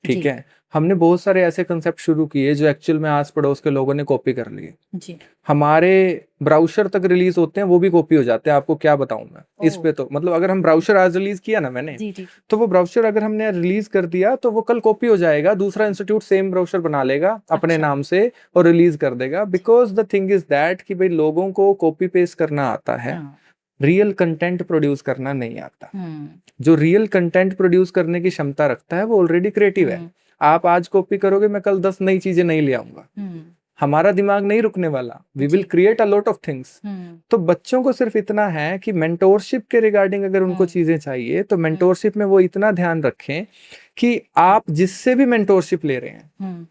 ठीक है, हमने बहुत सारे ऐसे कंसेप्ट शुरू किए जो एक्चुअल में आस पड़ोस के लोगों ने कॉपी कर लिए। हमारे ब्राउजर तक रिलीज होते हैं, वो भी कॉपी हो जाते हैं। आपको क्या बताऊं मैं इस पे, तो मतलब अगर हम ब्राउजर आज रिलीज किया ना मैंने, तो वो ब्राउजर अगर हमने रिलीज कर दिया तो वो कल कॉपी हो जाएगा, दूसरा इंस्टीट्यूट सेम ब्राउजर बना लेगा अपने नाम से और रिलीज कर देगा। Because the thing is that कि भाई लोगों को कॉपी पेस्ट करना आता है, रियल कंटेंट प्रोड्यूस करना नहीं आता। जो रियल कंटेंट प्रोड्यूस करने की क्षमता रखता है वो ऑलरेडी क्रिएटिव है। आप आज कॉपी करोगे, मैं कल 10 नई चीजें नहीं ले आऊंगा। हमारा दिमाग नहीं रुकने वाला, we will create a lot of things. तो बच्चों को सिर्फ इतना है कि मेंटोरशिप के रिगार्डिंग अगर उनको चीजें चाहिए तो मेंटोरशिप में वो इतना ध्यान रखें कि आप जिससे भी मेंटोरशिप ले रहे हैं,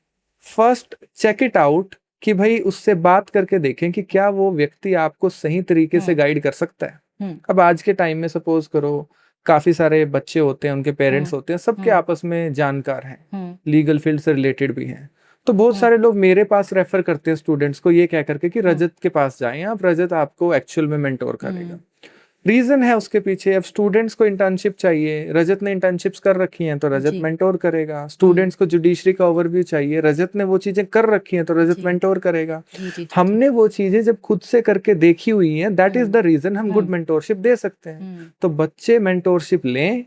फर्स्ट चेक इट आउट कि भाई उससे बात करके देखें कि क्या वो व्यक्ति आपको सही तरीके से गाइड कर सकता है। अब आज के टाइम में सपोज करो काफी सारे बच्चे होते हैं, उनके पेरेंट्स होते हैं, सबके आपस में जानकार हैं, लीगल फील्ड से रिलेटेड भी हैं। तो बहुत सारे लोग मेरे पास रेफर करते हैं स्टूडेंट्स को ये कह करके कि रजत के पास जाएं आप, रजत आपको एक्चुअल में मेंटोर करेगा। रीजन है उसके पीछे। अब स्टूडेंट्स को इंटर्नशिप चाहिए, रजत ने इंटर्नशिप्स कर रखी हैं तो रजत मेंटोर करेगा। स्टूडेंट्स को जुडिशरी का ओवरव्यू चाहिए, रजत ने वो चीजें कर रखी हैं तो रजत मेंटोर करेगा। हमने वो चीजें जब खुद से करके देखी हुई हैं, दैट इज द रीजन हम गुड मेंटोरशिप दे सकते हैं। तो बच्चे मेंटोरशिप लें,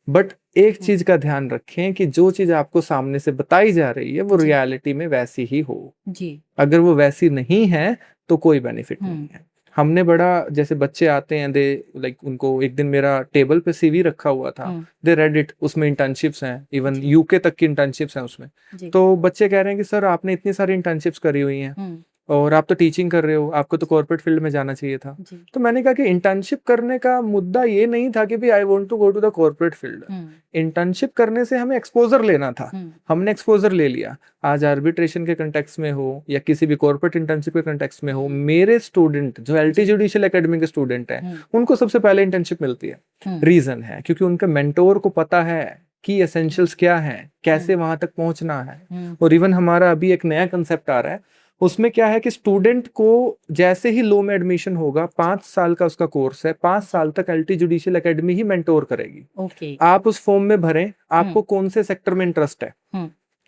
बट एक चीज का ध्यान रखें कि जो चीज आपको सामने से बताई जा रही है वो रियलिटी में वैसी ही हो। अगर वो वैसी नहीं है तो कोई बेनिफिट नहीं है। हमने बड़ा, जैसे बच्चे आते हैं, दे लाइक उनको एक दिन मेरा टेबल पे सीवी रखा हुआ था, दे रेड इट, उसमें इंटर्नशिप्स हैं, इवन यूके तक की इंटर्नशिप्स हैं उसमें। तो बच्चे कह रहे हैं कि सर आपने इतनी सारी इंटर्नशिप्स करी हुई हैं और आप तो टीचिंग कर रहे हो, आपको तो कॉर्पोरेट फील्ड में जाना चाहिए था। तो मैंने कहा कि इंटर्नशिप करने का मुद्दा ये नहीं था कि भाई I want to go to the corporate field. Internship करने से हमें एक्सपोजर लेना था, हमने एक्सपोजर ले लिया। आज आर्बिट्रेशन के कंटेक्स्ट में हो या किसी भी कॉर्पोरेट इंटर्नशिप के कंटेक्स्ट में हो, मेरे स्टूडेंट जो एलटी जुडिशियल एकेडमी के स्टूडेंट हैं, उनको सबसे पहले इंटर्नशिप मिलती है। रीजन है क्योंकि उनके मेंटोर को पता है कि एसेंशियल्स क्या है, कैसे वहां तक पहुंचना है। और इवन हमारा अभी एक नया कंसेप्ट आ रहा है, उसमें क्या है कि स्टूडेंट को जैसे ही लॉ में एडमिशन होगा, 5 साल का उसका कोर्स है, 5 साल तक एलटी जुडिशियल एकेडमी ही मेंटोर करेगी। आप उस फॉर्म में भरें, आपको कौन से सेक्टर में इंटरेस्ट है।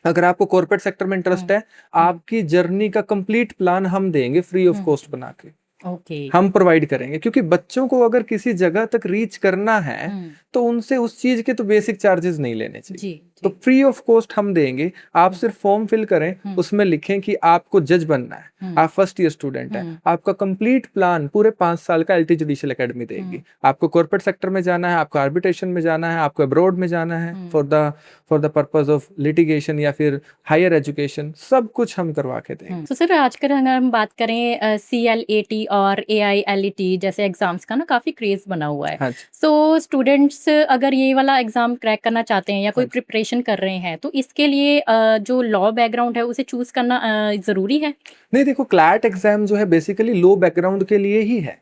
अगर आपको कॉर्पोरेट सेक्टर में इंटरेस्ट है, आपकी जर्नी का कंप्लीट प्लान हम देंगे फ्री ऑफ कॉस्ट बना के। हम प्रोवाइड करेंगे, क्योंकि बच्चों को अगर किसी जगह तक रीच करना है तो उनसे उस चीज के तो बेसिक चार्जेस नहीं लेने चाहिए। तो फ्री ऑफ कॉस्ट हम देंगे। आप सिर्फ फॉर्म फिल करें, उसमें लिखें कि आपको जज बनना है, आप फर्स्ट ईयर स्टूडेंट हैं, आपका कंप्लीट प्लान पूरे 5 साल का एलटी जुडिशियल एकेडमी देगी। आपको कॉर्पोरेट सेक्टर में जाना है, आपको आर्बिट्रेशन में जाना है, आपको अब्रॉड में जाना है for the purpose of litigation या फिर हायर एजुकेशन, सब कुछ हम करवा के देंगे। तो सर, आजकल अगर हम बात करें CLAT और AILET जैसे एग्जाम्स का ना काफी क्रेज बना हुआ है। सो स्टूडेंट्स अगर ये वाला एग्जाम क्रैक करना चाहते हैं या कोई प्रिपरेशन कर रहे हैं, तो इसके लिए जो लॉ बैकग्राउंड है उसे चूज करना जरूरी है? नहीं, देखो, क्लैट एग्जाम जो है बेसिकली लॉ बैकग्राउंड के लिए ही है।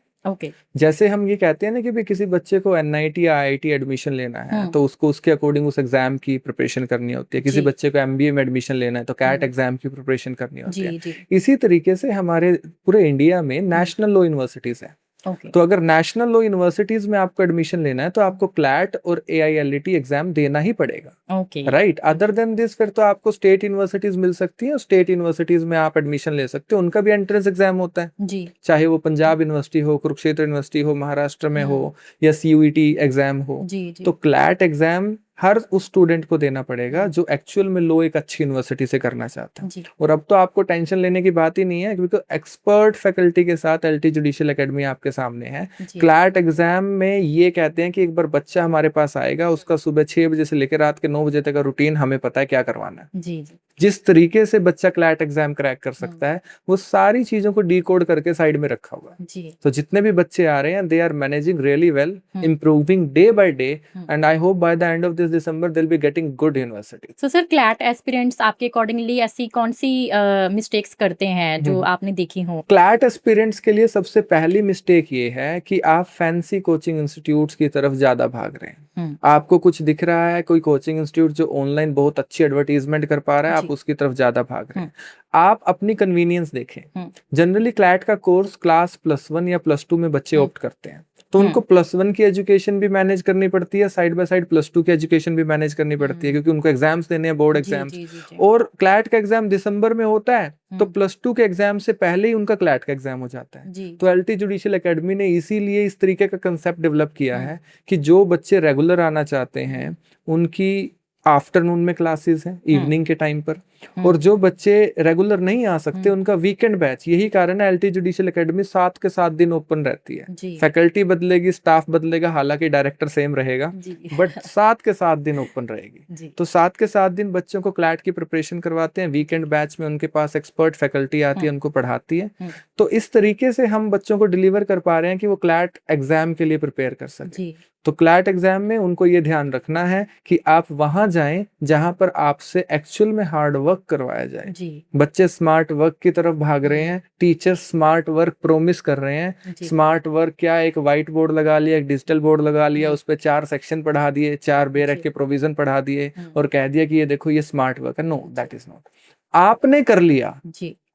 जैसे हम ये कहते हैं ना कि भी किसी बच्चे को NIT या IIT एडमिशन लेना है तो उसको उसके अकॉर्डिंग उस एग्जाम की प्रिपरेशन करनी होती है। किसी बच्चे को MBA में एडमिशन लेना है तो कैट एग्जाम की प्रिपरेशन करनी होती है। इसी तरीके से हमारे पूरे इंडिया में नेशनल लॉ यूनिवर्सिटीज है। ओके। तो अगर नेशनल लॉ यूनिवर्सिटीज में आपको एडमिशन लेना है तो आपको क्लैट और AILET एग्जाम देना ही पड़ेगा, okay. Right. Other than this फिर तो आपको स्टेट यूनिवर्सिटीज मिल सकती है, स्टेट यूनिवर्सिटीज में आप एडमिशन ले सकते हो, उनका भी एंट्रेंस एग्जाम होता है, जी। चाहे वो पंजाब यूनिवर्सिटी हो, कुरुक्षेत्र यूनिवर्सिटी हो, महाराष्ट्र में हो, हम्म। या CUET एग्जाम हो। जी जी। तो क्लैट एग्जाम हर उस स्टूडेंट को देना पड़ेगा जो एक्चुअल में लो एक अच्छी यूनिवर्सिटी से करना चाहता है। जी। और अब तो आपको टेंशन लेने की बात ही नहीं है, क्योंकि एक्सपर्ट फैकल्टी के साथ LT जुडिशियल एकेडमी आपके सामने है। जी। क्लैट एग्जाम में ये कहते हैं कि एक बार बच्चा हमारे पास आएगा, उसका सुबह 6 बजे से लेकर रात के 9 बजे तक का रूटीन हमें पता है क्या करवाना है। जी जी। जिस तरीके से बच्चा क्लैट एग्जाम क्रैक कर सकता है, वो सारी चीजों को डिकोड करके साइड में रखा हुआ है। जी। तो जितने भी बच्चे आ रहे हैं, they are managing really well, hmm. Improving day by day, hmm. And I hope by the end of this December they will be getting good university. So sir, CLAT aspirants आपके अकॉर्डिंगली ऐसी कौन सी mistakes करते हैं जो आपने देखी हो? CLAT aspirants के लिए सबसे पहली मिस्टेक ये है कि आप फैंसी कोचिंग इंस्टीट्यूट्स की तरफ ज्यादा भाग रहे हैं। आपको कुछ दिख रहा है, कोई कोचिंग इंस्टीट्यूट जो ऑनलाइन बहुत अच्छी एडवर्टीजमेंट कर पा रहा है, आप उसकी तरफ ज्यादा भाग रहे हैं। आप अपनी कन्वीनियंस देखें। जनरली क्लैट का कोर्स क्लास +1 या +2 में बच्चे ऑप्ट करते हैं, तो उनको +1 की एजुकेशन भी मैनेज करनी पड़ती है, साइड बाय साइड +2 की एजुकेशन भी मैनेज करनी पड़ती है, क्योंकि उनको एग्जाम्स देने हैं, बोर्ड एग्जाम्स। और क्लैट का एग्जाम दिसंबर में होता है, तो +2 के एग्जाम से पहले ही उनका क्लैट का एग्जाम हो जाता है। तो LT जुडिशियल एकेडमी ने इसीलिए इस तरीके का कंसेप्ट डेवलप किया है कि जो बच्चे रेगुलर आना चाहते हैं उनकी आफ्टरनून में क्लासेस हैं, इवनिंग के टाइम पर, और जो बच्चे रेगुलर नहीं आ सकते उनका वीकेंड बैच। यही कारण है LT जुडिशियल एकेडमी 7 के 7 दिन ओपन रहती है। फैकल्टी बदलेगी, स्टाफ बदलेगा, हालांकि डायरेक्टर सेम रहेगा, बट 7 के 7 दिन ओपन रहेगी। तो 7 के 7 दिन बच्चों को क्लैट की प्रिपरेशन करवाते हैं। वीकेंड बैच में उनके पास एक्सपर्ट फैकल्टी आती है, उनको पढ़ाती है। तो इस तरीके से हम बच्चों को डिलीवर कर पा रहे हैं कि वो क्लैट एग्जाम के लिए प्रिपेयर कर सके। तो क्लैट एग्जाम में उनको ये ध्यान रखना है कि आप वहां जाएं जहां पर आपसे एक्चुअल में हार्ड वर्क करवाया जाए। बच्चे स्मार्ट वर्क की तरफ भाग रहे हैं, टीचर स्मार्ट वर्क प्रोमिस कर रहे हैं। स्मार्ट वर्क क्या, एक व्हाइट बोर्ड लगा लिया, एक डिजिटल बोर्ड लगा लिया, उस पर 4 सेक्शन पढ़ा दिए, 4 बेरेक के प्रोविजन पढ़ा दिए और कह दिया कि ये देखो ये स्मार्ट वर्क है। No, that is not. आपने कर लिया,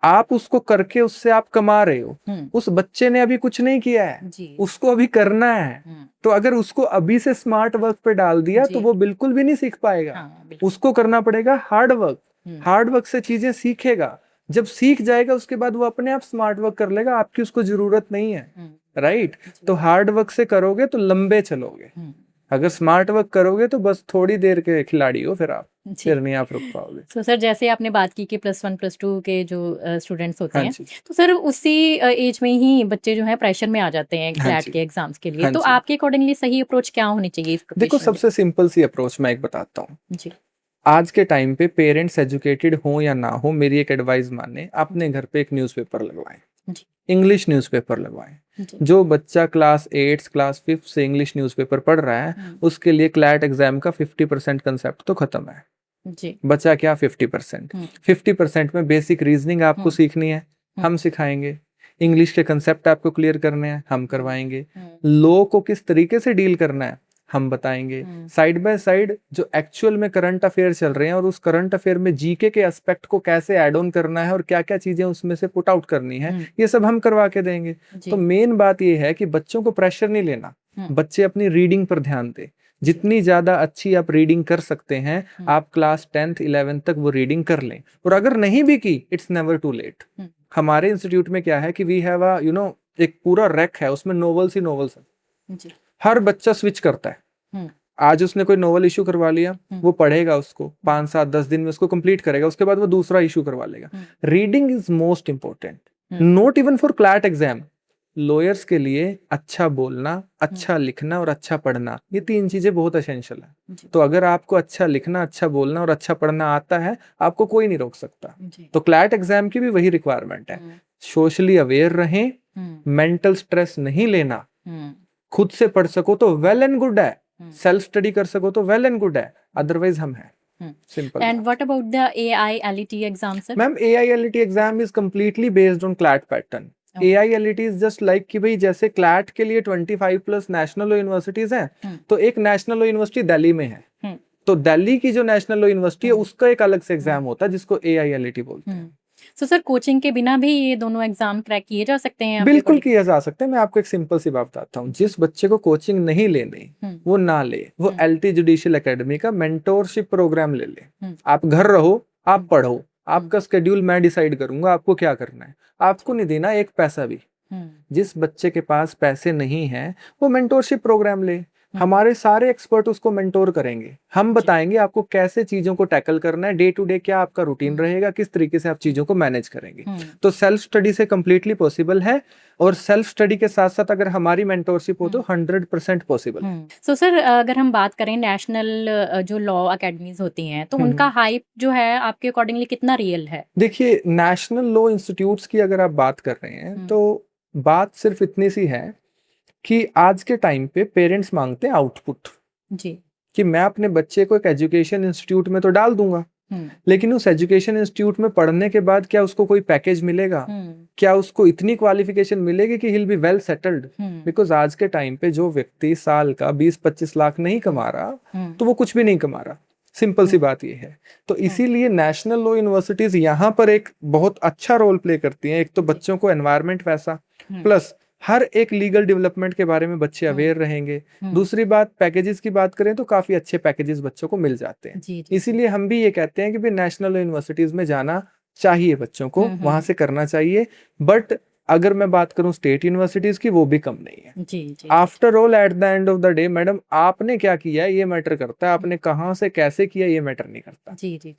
आप उसको करके उससे आप कमा रहे हो। उस बच्चे ने अभी कुछ नहीं किया है, उसको अभी करना है। तो अगर उसको अभी से स्मार्ट वर्क पे डाल दिया तो वो बिल्कुल भी नहीं सीख पाएगा। उसको करना पड़ेगा हार्ड वर्क। हार्ड वर्क से चीजें सीखेगा, जब सीख जाएगा उसके बाद वो अपने आप स्मार्ट वर्क कर लेगा, आपकी उसको जरूरत नहीं है, राइट। तो हार्ड वर्क से करोगे तो लंबे चलोगे, अगर स्मार्ट वर्क करोगे तो बस थोड़ी देर के खिलाड़ी हो, फिर नहीं आप रुक पाओगे। तो सर, जैसे आपने बात की कि +1 +2 के जो स्टूडेंट्स होते हैं, तो सर उसी एज में ही बच्चे जो है प्रेशर में आ जाते हैं क्लैट के एग्जाम्स के लिए। तो आपके अकॉर्डिंगली सही अप्रोच क्या होनी चाहिए इस प्रिपरेशन? देखो, सबसे सिंपल सी अप्रोच मैं एक बताता हूँ। आज के टाइम पे पेरेंट्स एजुकेटेड हो या ना हो, मेरी एक एडवाइस माने, अपने घर पे एक न्यूज़पेपर लगवाएं, इंग्लिश न्यूज़पेपर लगवाएं। जो बच्चा क्लास 8 क्लास 5 से इंग्लिश न्यूज़पेपर पढ़ रहा है, उसके लिए क्लैट एग्जाम का 50% कंसेप्ट तो खत्म है। बचा क्या? 50% में बेसिक रीजनिंग आपको सीखनी है, हम सिखाएंगे। इंग्लिश के कंसेप्ट आपको क्लियर करने हैं, हम करवाएंगे। लॉ को किस तरीके से डील करना है, हम बताएंगे। साइड बाय साइड जो एक्चुअल में करंट अफेयर चल रहे हैं और उस करंट अफेयर में जीके के एस्पेक्ट को कैसे ऐड ऑन करना है और क्या क्या चीजें उसमें से पुट आउट करनी है, ये सब हम करवा के देंगे। तो मेन बात ये है कि बच्चों को प्रेशर नहीं लेना, बच्चे अपनी रीडिंग पर ध्यान दे। जितनी ज्यादा अच्छी आप रीडिंग कर सकते हैं, आप क्लास 10th 11th तक वो रीडिंग कर लें। और अगर नहीं भी की, इट्स नेवर टू लेट। हमारे इंस्टीट्यूट में क्या है कि वी हैव अ एक पूरा रैक है, उसमें नॉवेल्स ही नॉवेल्स है। हर बच्चा स्विच करता है। आज उसने कोई नॉवल इशू करवा लिया, वो पढ़ेगा, उसको 5 7 10 दिन में उसको कंप्लीट करेगा, उसके बाद वो दूसरा इशू करवा लेगा। Reading is most important, not even for CLAT exam. Lawyers के लिए अच्छा बोलना, अच्छा लिखना और अच्छा पढ़ना, ये 3 चीजें बहुत एसेंशियल है। तो अगर आपको अच्छा लिखना, अच्छा बोलना और अच्छा पढ़ना आता है, आपको कोई नहीं रोक सकता। तो क्लैट एग्जाम की भी वही रिक्वायरमेंट है। सोशली अवेयर रहें, मेंटल स्ट्रेस नहीं लेना, खुद से पढ़ सको तो वेल एंड गुड है, सेल्फ स्टडी कर सको तो वेल एंड गुड है, अदरवाइज हम हैं। Simple. And what about the AILET exam, sir? Ma'am, AILET exam is completely based on CLAT pattern. AILET is just like कि भाई जैसे क्लैट के लिए 25+ नेशनल लॉ यूनिवर्सिटीज हैं, तो एक नेशनल लॉ यूनिवर्सिटी दिल्ली में है, तो दिल्ली की जो नेशनल लॉ यूनिवर्सिटी है उसका एक अलग से एग्जाम होता है जिसको AILET बोलते हैं। सो सर कोचिंग के बिना भी ये दोनों एग्जाम क्रैक किए जा सकते हैं आपके बिल्कुल अकॉर्डिंग? किया जा सकता है। मैं आपको एक सिंपल सी बात बताता हूँ, जिस बच्चे को कोचिंग नहीं लेनी वो ना ले, वो एलटी जुडिशियल एकेडमी का मेंटोरशिप प्रोग्राम ले ले। आप घर रहो, आप पढ़ो, आपका स्केड्यूल मैं डिसाइड करूंगा आपको क्या करना है, आपको नहीं देना एक पैसा भी। जिस बच्चे के पास पैसे नहीं है वो मेंटोरशिप प्रोग्राम ले, हमारे सारे एक्सपर्ट उसको मेंटोर करेंगे, हम बताएंगे आपको कैसे चीजों को टैकल करना है, डे टू डे क्या आपका रूटीन रहेगा, किस तरीके से आप चीजों को मैनेज करेंगे। तो सेल्फ स्टडी से कंप्लीटली पॉसिबल है, और सेल्फ स्टडी के साथ साथ अगर हमारी मेंटोरशिप हो तो 100% पॉसिबल है। सो सर अगर हम बात करें नेशनल जो लॉ अकेडमीज होती हैं तो उनका हाइप जो है आपके अकॉर्डिंगली कितना रियल है? देखिए, नेशनल लॉ इंस्टीट्यूट्स की अगर आप बात कर रहे हैं तो बात सिर्फ इतनी सी है कि आज के टाइम पे पेरेंट्स मांगते हैं आउटपुट जी। कि मैं अपने बच्चे को एक एजुकेशन इंस्टीट्यूट में तो डाल दूंगा, लेकिन उस एजुकेशन इंस्टीट्यूट में पढ़ने के बाद क्या उसको कोई पैकेज मिलेगा, क्या उसको इतनी क्वालिफिकेशन मिलेगी कि हिल बी वेल सेटल्ड? बिकॉज आज के टाइम पे जो व्यक्ति साल का 20-25 लाख नहीं कमा रहा तो वो कुछ भी नहीं कमा रहा। सिंपल सी बात ये है। तो इसीलिए नेशनल लॉ यूनिवर्सिटीज यहाँ पर एक बहुत अच्छा रोल प्ले करती हैं। एक तो बच्चों को एनवायरनमेंट वैसा, प्लस हर एक लीगल डेवलपमेंट के बारे में बच्चे अवेयर रहेंगे। दूसरी बात, पैकेजेस की बात करें तो काफी अच्छे पैकेजेस बच्चों को मिल जाते हैं। इसीलिए हम भी ये कहते हैं कि भी नेशनल यूनिवर्सिटीज में जाना चाहिए बच्चों को, वहां से करना चाहिए। बट अगर मैं बात करूं स्टेट यूनिवर्सिटीज की, वो भी कम नहीं है। जी। After all at the end of the day madam, आपने क्या किया है ये मैटर करता है, आपने कहाँ से कैसे किया ये मैटर नहीं करता। जी।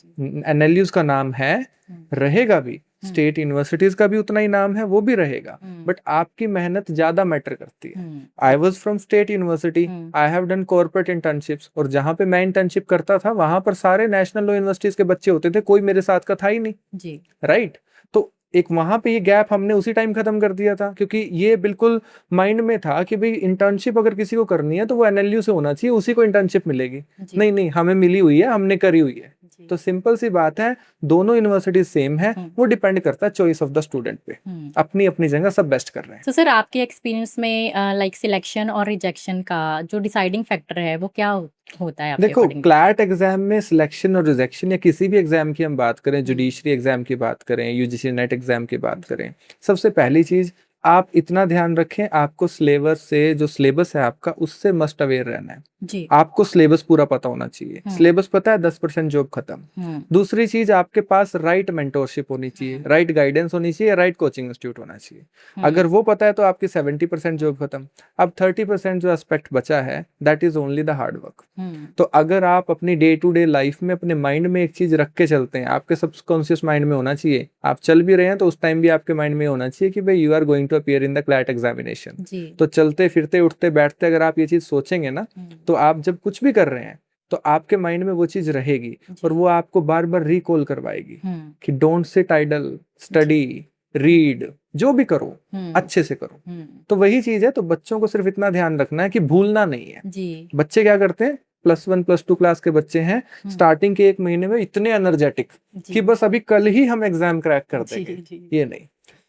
एनएलयूज का नाम है, रहेगा भी, स्टेट यूनिवर्सिटीज का भी उतना ही नाम है, वो भी रहेगा, बट आपकी मेहनत ज्यादा मैटर करती है। I was from state university, I have done corporate internships, और जहां पे मैं इंटर्नशिप करता था वहां पर सारे नेशनल लॉ यूनिवर्सिटीज के बच्चे होते थे, कोई मेरे साथ का था ही नहीं। जी। राइट। तो एक वहां पे ये गैप हमने उसी टाइम खत्म कर दिया था, क्योंकि ये बिल्कुल माइंड में था कि भाई इंटर्नशिप अगर किसी को करनी है तो वो एनएलयू से होना चाहिए, उसी को इंटर्नशिप मिलेगी। नहीं, हमें मिली हुई है, हमने करी हुई है। तो सिंपल सी बात है, दोनों यूनिवर्सिटी सेम है, वो डिपेंड करता है चॉइस ऑफ द स्टूडेंट पे। अपनी अपनी जगह सब बेस्ट कर रहे हैं। तो सर आपके एक्सपीरियंस में लाइक सिलेक्शन और रिजेक्शन का जो डिसाइडिंग फैक्टर है वो क्या होता है आपके देखो, अकॉर्डिंग? क्लैट एग्जाम में सिलेक्शन और रिजेक्शन, या किसी भी एग्जाम की हम बात करें, जुडिशरी एग्जाम की बात करें, यूजीसी नेट एग्जाम की बात करें, सबसे पहली चीज आप इतना ध्यान रखें, आपको सिलेबस से, जो सिलेबस है आपका, उससे मस्ट अवेयर रहना है जी। आपको सिलेबस पूरा पता होना चाहिए। सिलेबस पता है 10% जॉब खत्म। दूसरी चीज, आपके पास राइट मेंटोरशिप होनी चाहिए, राइट गाइडेंस होनी चाहिए, राइट कोचिंग इंस्टीट्यूट होना चाहिए। अगर वो पता है तो आपकी 70% जॉब खत्म। अब 30% जो एस्पेक्ट बचा है, that is only the hard work. तो अगर आप अपनी डे टू डे लाइफ में अपने माइंड में एक चीज रख के चलते हैं, आपके सबकॉन्शियस माइंड में होना चाहिए, आप चल भी रहे हैं तो उस टाइम भी आपके माइंड में होना चाहिए कि भाई you are going to appear in the CLAT examination. तो चलते फिरते उठते बैठते अगर आप ये चीज सोचेंगे ना, तो आप जब कुछ भी कर रहे हैं तो आपके माइंड में वो चीज रहेगी, और वो आपको बार बार रिकॉल करवाएगी कि don't sit idle, study, read, जो भी करो अच्छे से करो। तो वही चीज है। तो बच्चों को सिर्फ इतना ध्यान रखना है कि भूलना नहीं है जी। बच्चे क्या करते हैं, +1 +2 क्लास के बच्चे हैं, स्टार्टिंग के 1 महीने में इतने एनर्जेटिक कि बस अभी कल ही हम एग्जाम क्रैक कर देंगे। ये नहीं,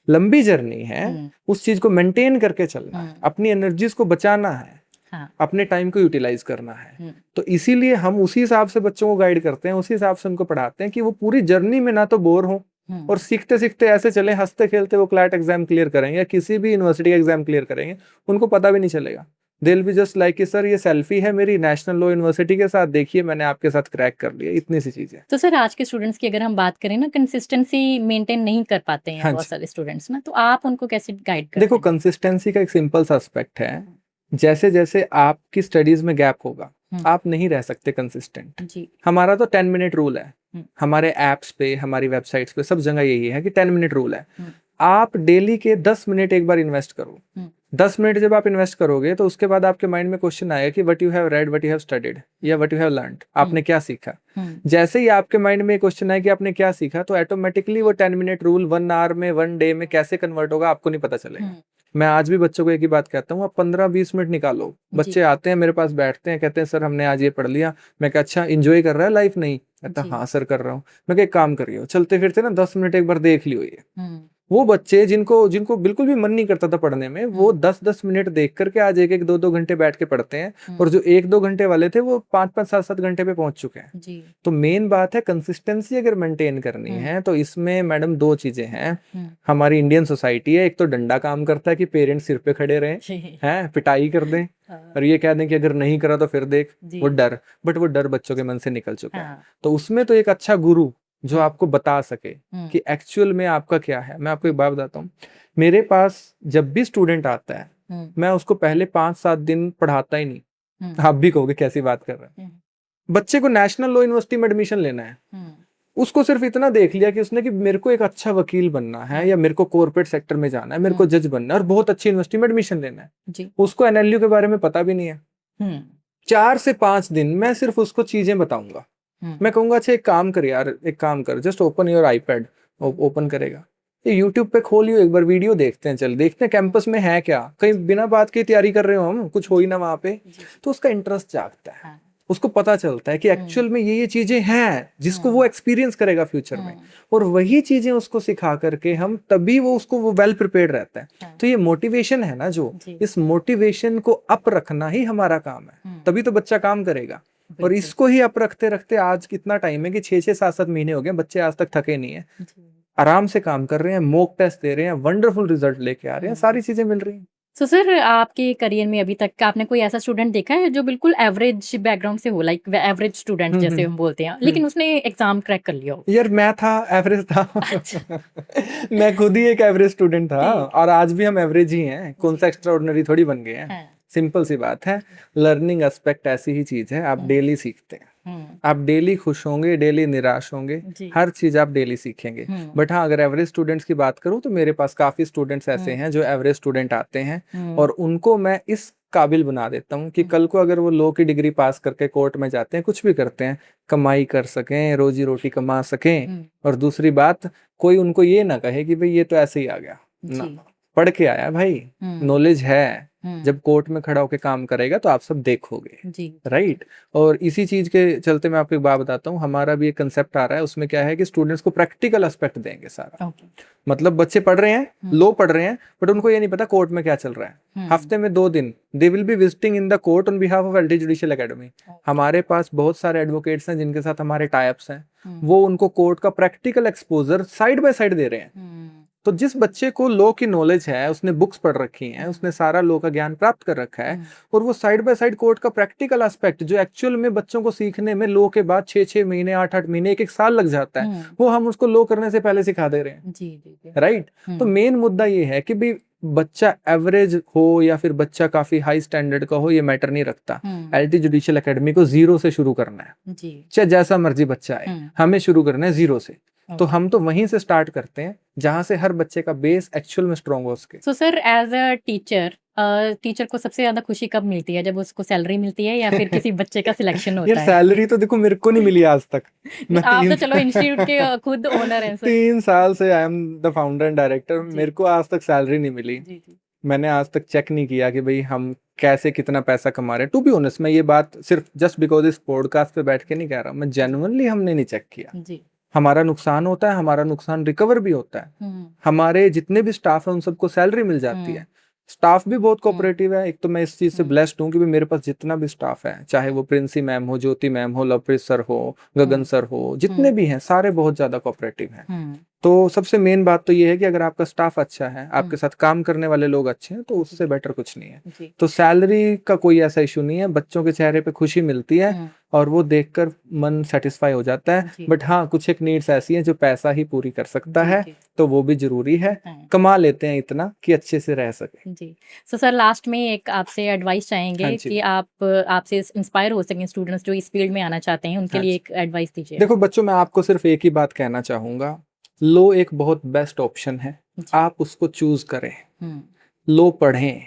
लंबी जर्नी है, उस चीज को मेंटेन करके चलना है, अपनी एनर्जीज को बचाना है, अपने टाइम को यूटिलाइज करना है। तो इसीलिए हम उसी हिसाब से बच्चों को गाइड करते हैं, उसी हिसाब से उनको पढ़ाते हैं कि वो पूरी जर्नी में ना तो बोर हो, और सीखते सीखते ऐसे चले, हंसते खेलते वो क्लैट एग्जाम क्लियर करेंगे या किसी भी यूनिवर्सिटी का एग्जाम क्लियर करेंगे, उनको पता भी नहीं चलेगा। दिल भी जस्ट लाइक सर ये सेल्फी है मेरी नेशनल लॉ यूनिवर्सिटी के साथ, देखिए मैंने आपके साथ क्रैक कर लिया, इतनी सी चीज है। तो सर आज के स्टूडेंट्स की अगर हम बात करें ना, कंसिस्टेंसी मेंटेन नहीं कर पाते हैं बहुत सारे स्टूडेंट्स ना, तो आप उनको कैसे गाइड करते हैं? देखो, कंसिस्टेंसी का एक सिंपल सा एस्पेक्ट है, जैसे जैसे आपकी स्टडीज में गैप होगा आप नहीं रह सकते कंसिस्टेंट जी। हमारा तो 10 मिनट रूल है, हमारे एप्स पे, हमारी वेबसाइट्स पे, सब जगह यही है कि 10 मिनट रूल है। आप डेली के 10 मिनट एक बार इन्वेस्ट करो। 10 मिनट जब आप इन्वेस्ट करोगे तो उसके बाद आपके माइंड में क्वेश्चन आएगा कि what you have read, what you have studied, या व्हाट यू हैव लर्नड, आपने क्या सीखा। जैसे ही आपके माइंड में क्वेश्चन आए कि आपने क्या सीखा, तो ऑटोमेटिकली वो 10 मिनट रूल 1 आवर में, 1 डे में कैसे कन्वर्ट होगा आपको नहीं पता चलेगा। मैं आज भी बच्चों को एक ही बात कहता हूँ, आप 15-20 मिनट निकालो। बच्चे आते हैं मेरे पास, बैठते हैं, कहते हैं सर हमने आज ये पढ़ लिया। मैं कहा अच्छा एंजॉय कर रहा है लाइफ? नहीं। कहता हाँ सर कर रहा हूँ। मैं कहा एक काम करिए, चलते फिरते ना 10 मिनट एक बार देख लियो ये, वो बच्चे जिनको जिनको बिल्कुल भी मन नहीं करता था पढ़ने में, वो 10-10 मिनट देख करके आज 1-1 2-2 घंटे बैठ के पढ़ते हैं, और जो 1-2 घंटे वाले थे वो 5-5 7-7 घंटे पे पहुंच चुके हैं जी। तो मेन बात है कंसिस्टेंसी अगर मेंटेन करनी है तो इसमें मैडम 2 चीजें हैं। हमारी इंडियन सोसाइटी है, एक तो डंडा काम करता है कि पेरेंट्स सिर पे खड़े रहें, हैं पिटाई कर दें और ये कह दें कि अगर नहीं करा तो फिर देख, वो डर, बट वो डर बच्चों के मन से निकल चुका है। तो उसमें तो एक अच्छा गुरु जो आपको बता सके कि एक्चुअल में आपका क्या है। मैं आपको एक बात बताता हूँ, मेरे पास जब भी स्टूडेंट आता है मैं उसको पहले 5-7 दिन पढ़ाता ही नहीं। आप भी कहोगे कैसी बात कर रहे हैं, बच्चे को नेशनल लॉ यूनिवर्सिटी में एडमिशन लेना है, उसको सिर्फ इतना देख लिया कि उसने कि मेरे को एक अच्छा वकील बनना है या मेरे को कॉर्पोरेट सेक्टर में जाना है, मेरे को जज बनना है और बहुत अच्छी यूनिवर्सिटी में एडमिशन लेना है जी। उसको एनएलयू के बारे में पता भी नहीं है। 4 से 5 दिन मैं सिर्फ उसको चीजें बताऊंगा। मैं कहूंगा अच्छा एक काम कर यार, एक काम कर, just open your iPad, open करेगा, ये यूट्यूब पे खोलियो, एक बार वीडियो देखते हैं, चल देखते हैं कैंपस में है क्या, कहीं बिना बात की तैयारी कर रहे हो हम, कुछ हो ही ना वहां पे, तो उसका इंटरेस्ट जागता है। उसको पता चलता है कि एक्चुअल में ये चीजें हैं जिसको वो एक्सपीरियंस करेगा फ्यूचर में, और वही चीजें उसको सिखा करके हम तभी वो उसको वो वेल प्रिपेयर्ड रहता है। तो ये मोटिवेशन है ना, जो इस मोटिवेशन को अप रखना ही हमारा काम है, तभी तो बच्चा काम करेगा। और इसको ही अप रखते रखते आज कितना टाइम है कि 6-6 7-7 महीने हो गए, बच्चे आज तक थके नहीं है, आराम से काम कर रहे हैं, मॉक टेस्ट दे रहे हैं, वंडरफुल रिजल्ट लेके आ रहे हैं, सारी चीजें मिल रही हैं। सो सर आपके करियर में अभी तक आपने कोई ऐसा स्टूडेंट देखा है जो बिल्कुल एवरेज बैकग्राउंड से हो, लाइक एवरेज स्टूडेंट जैसे हम बोलते हैं, लेकिन उसने एग्जाम क्रैक कर लिया हो? यार मैं था, एवरेज था। मैं खुद ही एक एवरेज स्टूडेंट था, और आज भी हम एवरेज ही हैं, कौन सा एक्स्ट्रा ऑर्डिनरी थोड़ी बन गए हैं। सिंपल सी बात है, लर्निंग एस्पेक्ट ऐसी ही चीज है, आप डेली सीखते हैं, आप डेली खुश होंगे, डेली निराश होंगे, हर चीज आप डेली सीखेंगे। बट हाँ, अगर एवरेज स्टूडेंट्स की बात करूं तो मेरे पास काफी स्टूडेंट्स ऐसे हैं जो एवरेज स्टूडेंट आते हैं, और उनको मैं इस काबिल बना देता हूँ कि कल को अगर वो लॉ की डिग्री पास करके कोर्ट में जाते हैं, कुछ भी करते हैं, कमाई कर सकें, रोजी रोटी कमा सकें, और दूसरी बात कोई उनको ये ना कहे कि भाई ये तो ऐसे ही आ गया ना, पढ़ के आया भाई, नॉलेज है, जब कोर्ट में खड़ा होकर काम करेगा तो आप सब देखोगे, राइट। और इसी चीज के चलते मैं आपको एक बात बताता हूँ, हमारा भी एक कंसेप्ट आ रहा है, उसमें क्या है कि स्टूडेंट्स को प्रैक्टिकल एस्पेक्ट देंगे सारा। मतलब बच्चे पढ़ रहे हैं, लॉ पढ़ रहे हैं, बट उनको ये नहीं पता कोर्ट में क्या चल रहा है। हफ्ते में 2 दिन दे will be visiting in the court on behalf of LT judicial academy. हमारे पास बहुत सारे एडवोकेट्स हैं जिनके साथ हमारे टाइप्स हैं, वो उनको कोर्ट का practical exposure side by side दे रहे हैं। तो जिस बच्चे को लॉ की नॉलेज है, उसने बुक्स पढ़ रखी हैं, उसने सारा लॉ का ज्ञान प्राप्त कर रखा है, और वो साइड बाय साइड कोर्ट का प्रैक्टिकल एस्पेक्ट जो एक्चुअल में बच्चों को सीखने में लॉ के बाद 6-6 महीने 8-8 महीने 1-1 साल लग जाता है, वो हम उसको लॉ करने से पहले सिखा दे रहे हैं, राइट। तो मेन मुद्दा ये है कि भाई बच्चा एवरेज हो या फिर बच्चा काफी हाई स्टैंडर्ड का हो, ये मैटर नहीं रखता। एलटी जुडिशियल एकेडमी को 0 से शुरू करना है, चाहे जैसा मर्जी बच्चा आए, हमें शुरू करना है 0 से। तो हम तो वहीं से स्टार्ट करते हैं जहां से हर बच्चे का बेस एक्चुअल में स्ट्रॉन्ग हो सके। So sir as a teacher को सबसे ज्यादा खुशी कब मिलती है, जब उसको सैलरी मिलती है या फिर किसी बच्चे का सिलेक्शन होता यार है? सैलरी तो देखो मेरे को नहीं मिली आज तक। आप तो चलो इंस्टीट्यूट के खुद ओनर हैं सर। 3 साल से I am the founder and director, मेरे को आज तक सैलरी नहीं मिली। मैंने आज तक चेक नहीं किया कि भाई हम कैसे कितना पैसा कमा रहे हैं। टू बी ऑनेस्ट, मैं ये बात सिर्फ जस्ट बिकॉज इस पॉडकास्ट पे बैठ के नहीं कह रहा, मैं जेन्युइनली हमने नहीं चेक किया। हमारा नुकसान होता है, हमारा नुकसान रिकवर भी होता है। हमारे जितने भी स्टाफ है उन सबको सैलरी मिल जाती है। स्टाफ भी बहुत कोऑपरेटिव है। एक तो मैं इस चीज से ब्लेस्ड हूँ कि मेरे पास जितना भी स्टाफ है, चाहे वो प्रिंसी मैम हो, ज्योति मैम हो, लवप्रीत सर हो, गगन सर हो, जितने भी हैं सारे बहुत ज्यादा कोऑपरेटिव हैं। तो सबसे मेन बात तो ये है कि अगर आपका स्टाफ अच्छा है, आपके साथ काम करने वाले लोग अच्छे हैं, तो उससे बेटर कुछ नहीं है। तो सैलरी का कोई ऐसा इशू नहीं है, बच्चों के चेहरे पे खुशी मिलती है और वो देखकर मन सेटिस्फाई हो जाता है। बट हाँ, कुछ एक नीड्स ऐसी हैं जो पैसा ही पूरी कर सकता है, तो वो भी जरूरी है। कमा लेते हैं इतना कि अच्छे से रह सके। जी। सो सर लास्ट में एक आपसे एडवाइस चाहेंगे कि आपसे इंस्पायर हो सकें स्टूडेंट्स जो इस फील्ड में आना चाहते हैं, उनके लिए एक एडवाइस दीजिए। देखो बच्चों, मैं आपको सिर्फ एक ही बात कहना चाहूंगा, लो एक बहुत बेस्ट ऑप्शन है, आप उसको चूज करें। लो पढ़ें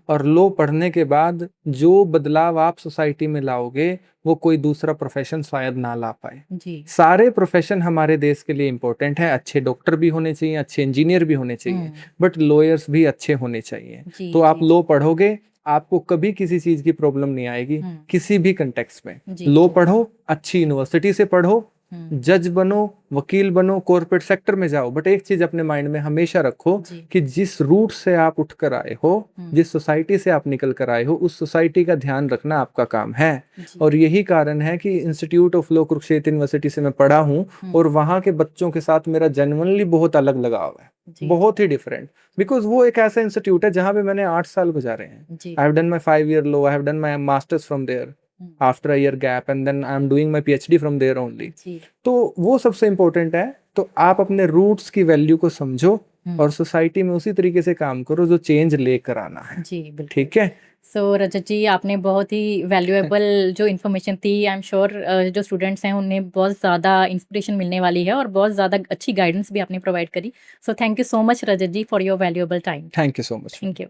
और लो पढ़ने के बाद जो बदलाव आप सोसाइटी में लाओगे वो कोई दूसरा प्रोफेशन शायद ना ला पाए। सारे प्रोफेशन हमारे देश के लिए इम्पोर्टेंट है। अच्छे डॉक्टर भी होने चाहिए, अच्छे इंजीनियर भी होने चाहिए, बट लॉयर्स भी अच्छे होने चाहिए। तो आप लो पढ़ोगे, आपको कभी किसी चीज की प्रॉब्लम नहीं आएगी किसी भी कंटेक्स्ट में। लो पढ़ो, अच्छी यूनिवर्सिटी से पढ़ो, हुँ, जज बनो, वकील बनो, कॉर्पोरेट सेक्टर में जाओ, बट एक चीज अपने माइंड में हमेशा रखो जी। कि जिस रूट से आप उठकर आए हो, हुँ, जिस सोसाइटी से आप निकल कर आए हो, उस सोसाइटी का ध्यान रखना आपका काम है। जी। और यही कारण है कि institute of law Kurukshetra university से मैं पढ़ा हूँ हुँ, और वहाँ के बच्चों के साथ मेरा जेन्युइनली बहुत अलग लगाव है, जी, बहुत ही डिफरेंट। बिकॉज वो एक ऐसा इंस्टीट्यूट है जहाँ पे मैंने 8 साल गुजारे हैं। जी। I have done my 5 year law, I have done my masters from there hmm, after a year gap, and then I'm doing my PhD from there only. जी। तो वो सबसे इम्पोर्टेंट है। तो आप अपने रूट्स की वैल्यू को समझो हुँ, और सोसाइटी में उसी तरीके से काम करो जो चेंज लेकर आना है। जी, बिल्कुल। ठीक है। सो रजत जी, आपने बहुत ही वैल्यूएबल जो इन्फॉर्मेशन थी, आई एम श्योर जो स्टूडेंट्स हैं उन्हें बहुत ज़्यादा इंस्पिरेशन मिलने वाली है और बहुत ज़्यादा अच्छी गाइडेंस भी आपने प्रोवाइड करी। So thank you so much Rajat ji for your valuable time. Thank you so much. Thank you.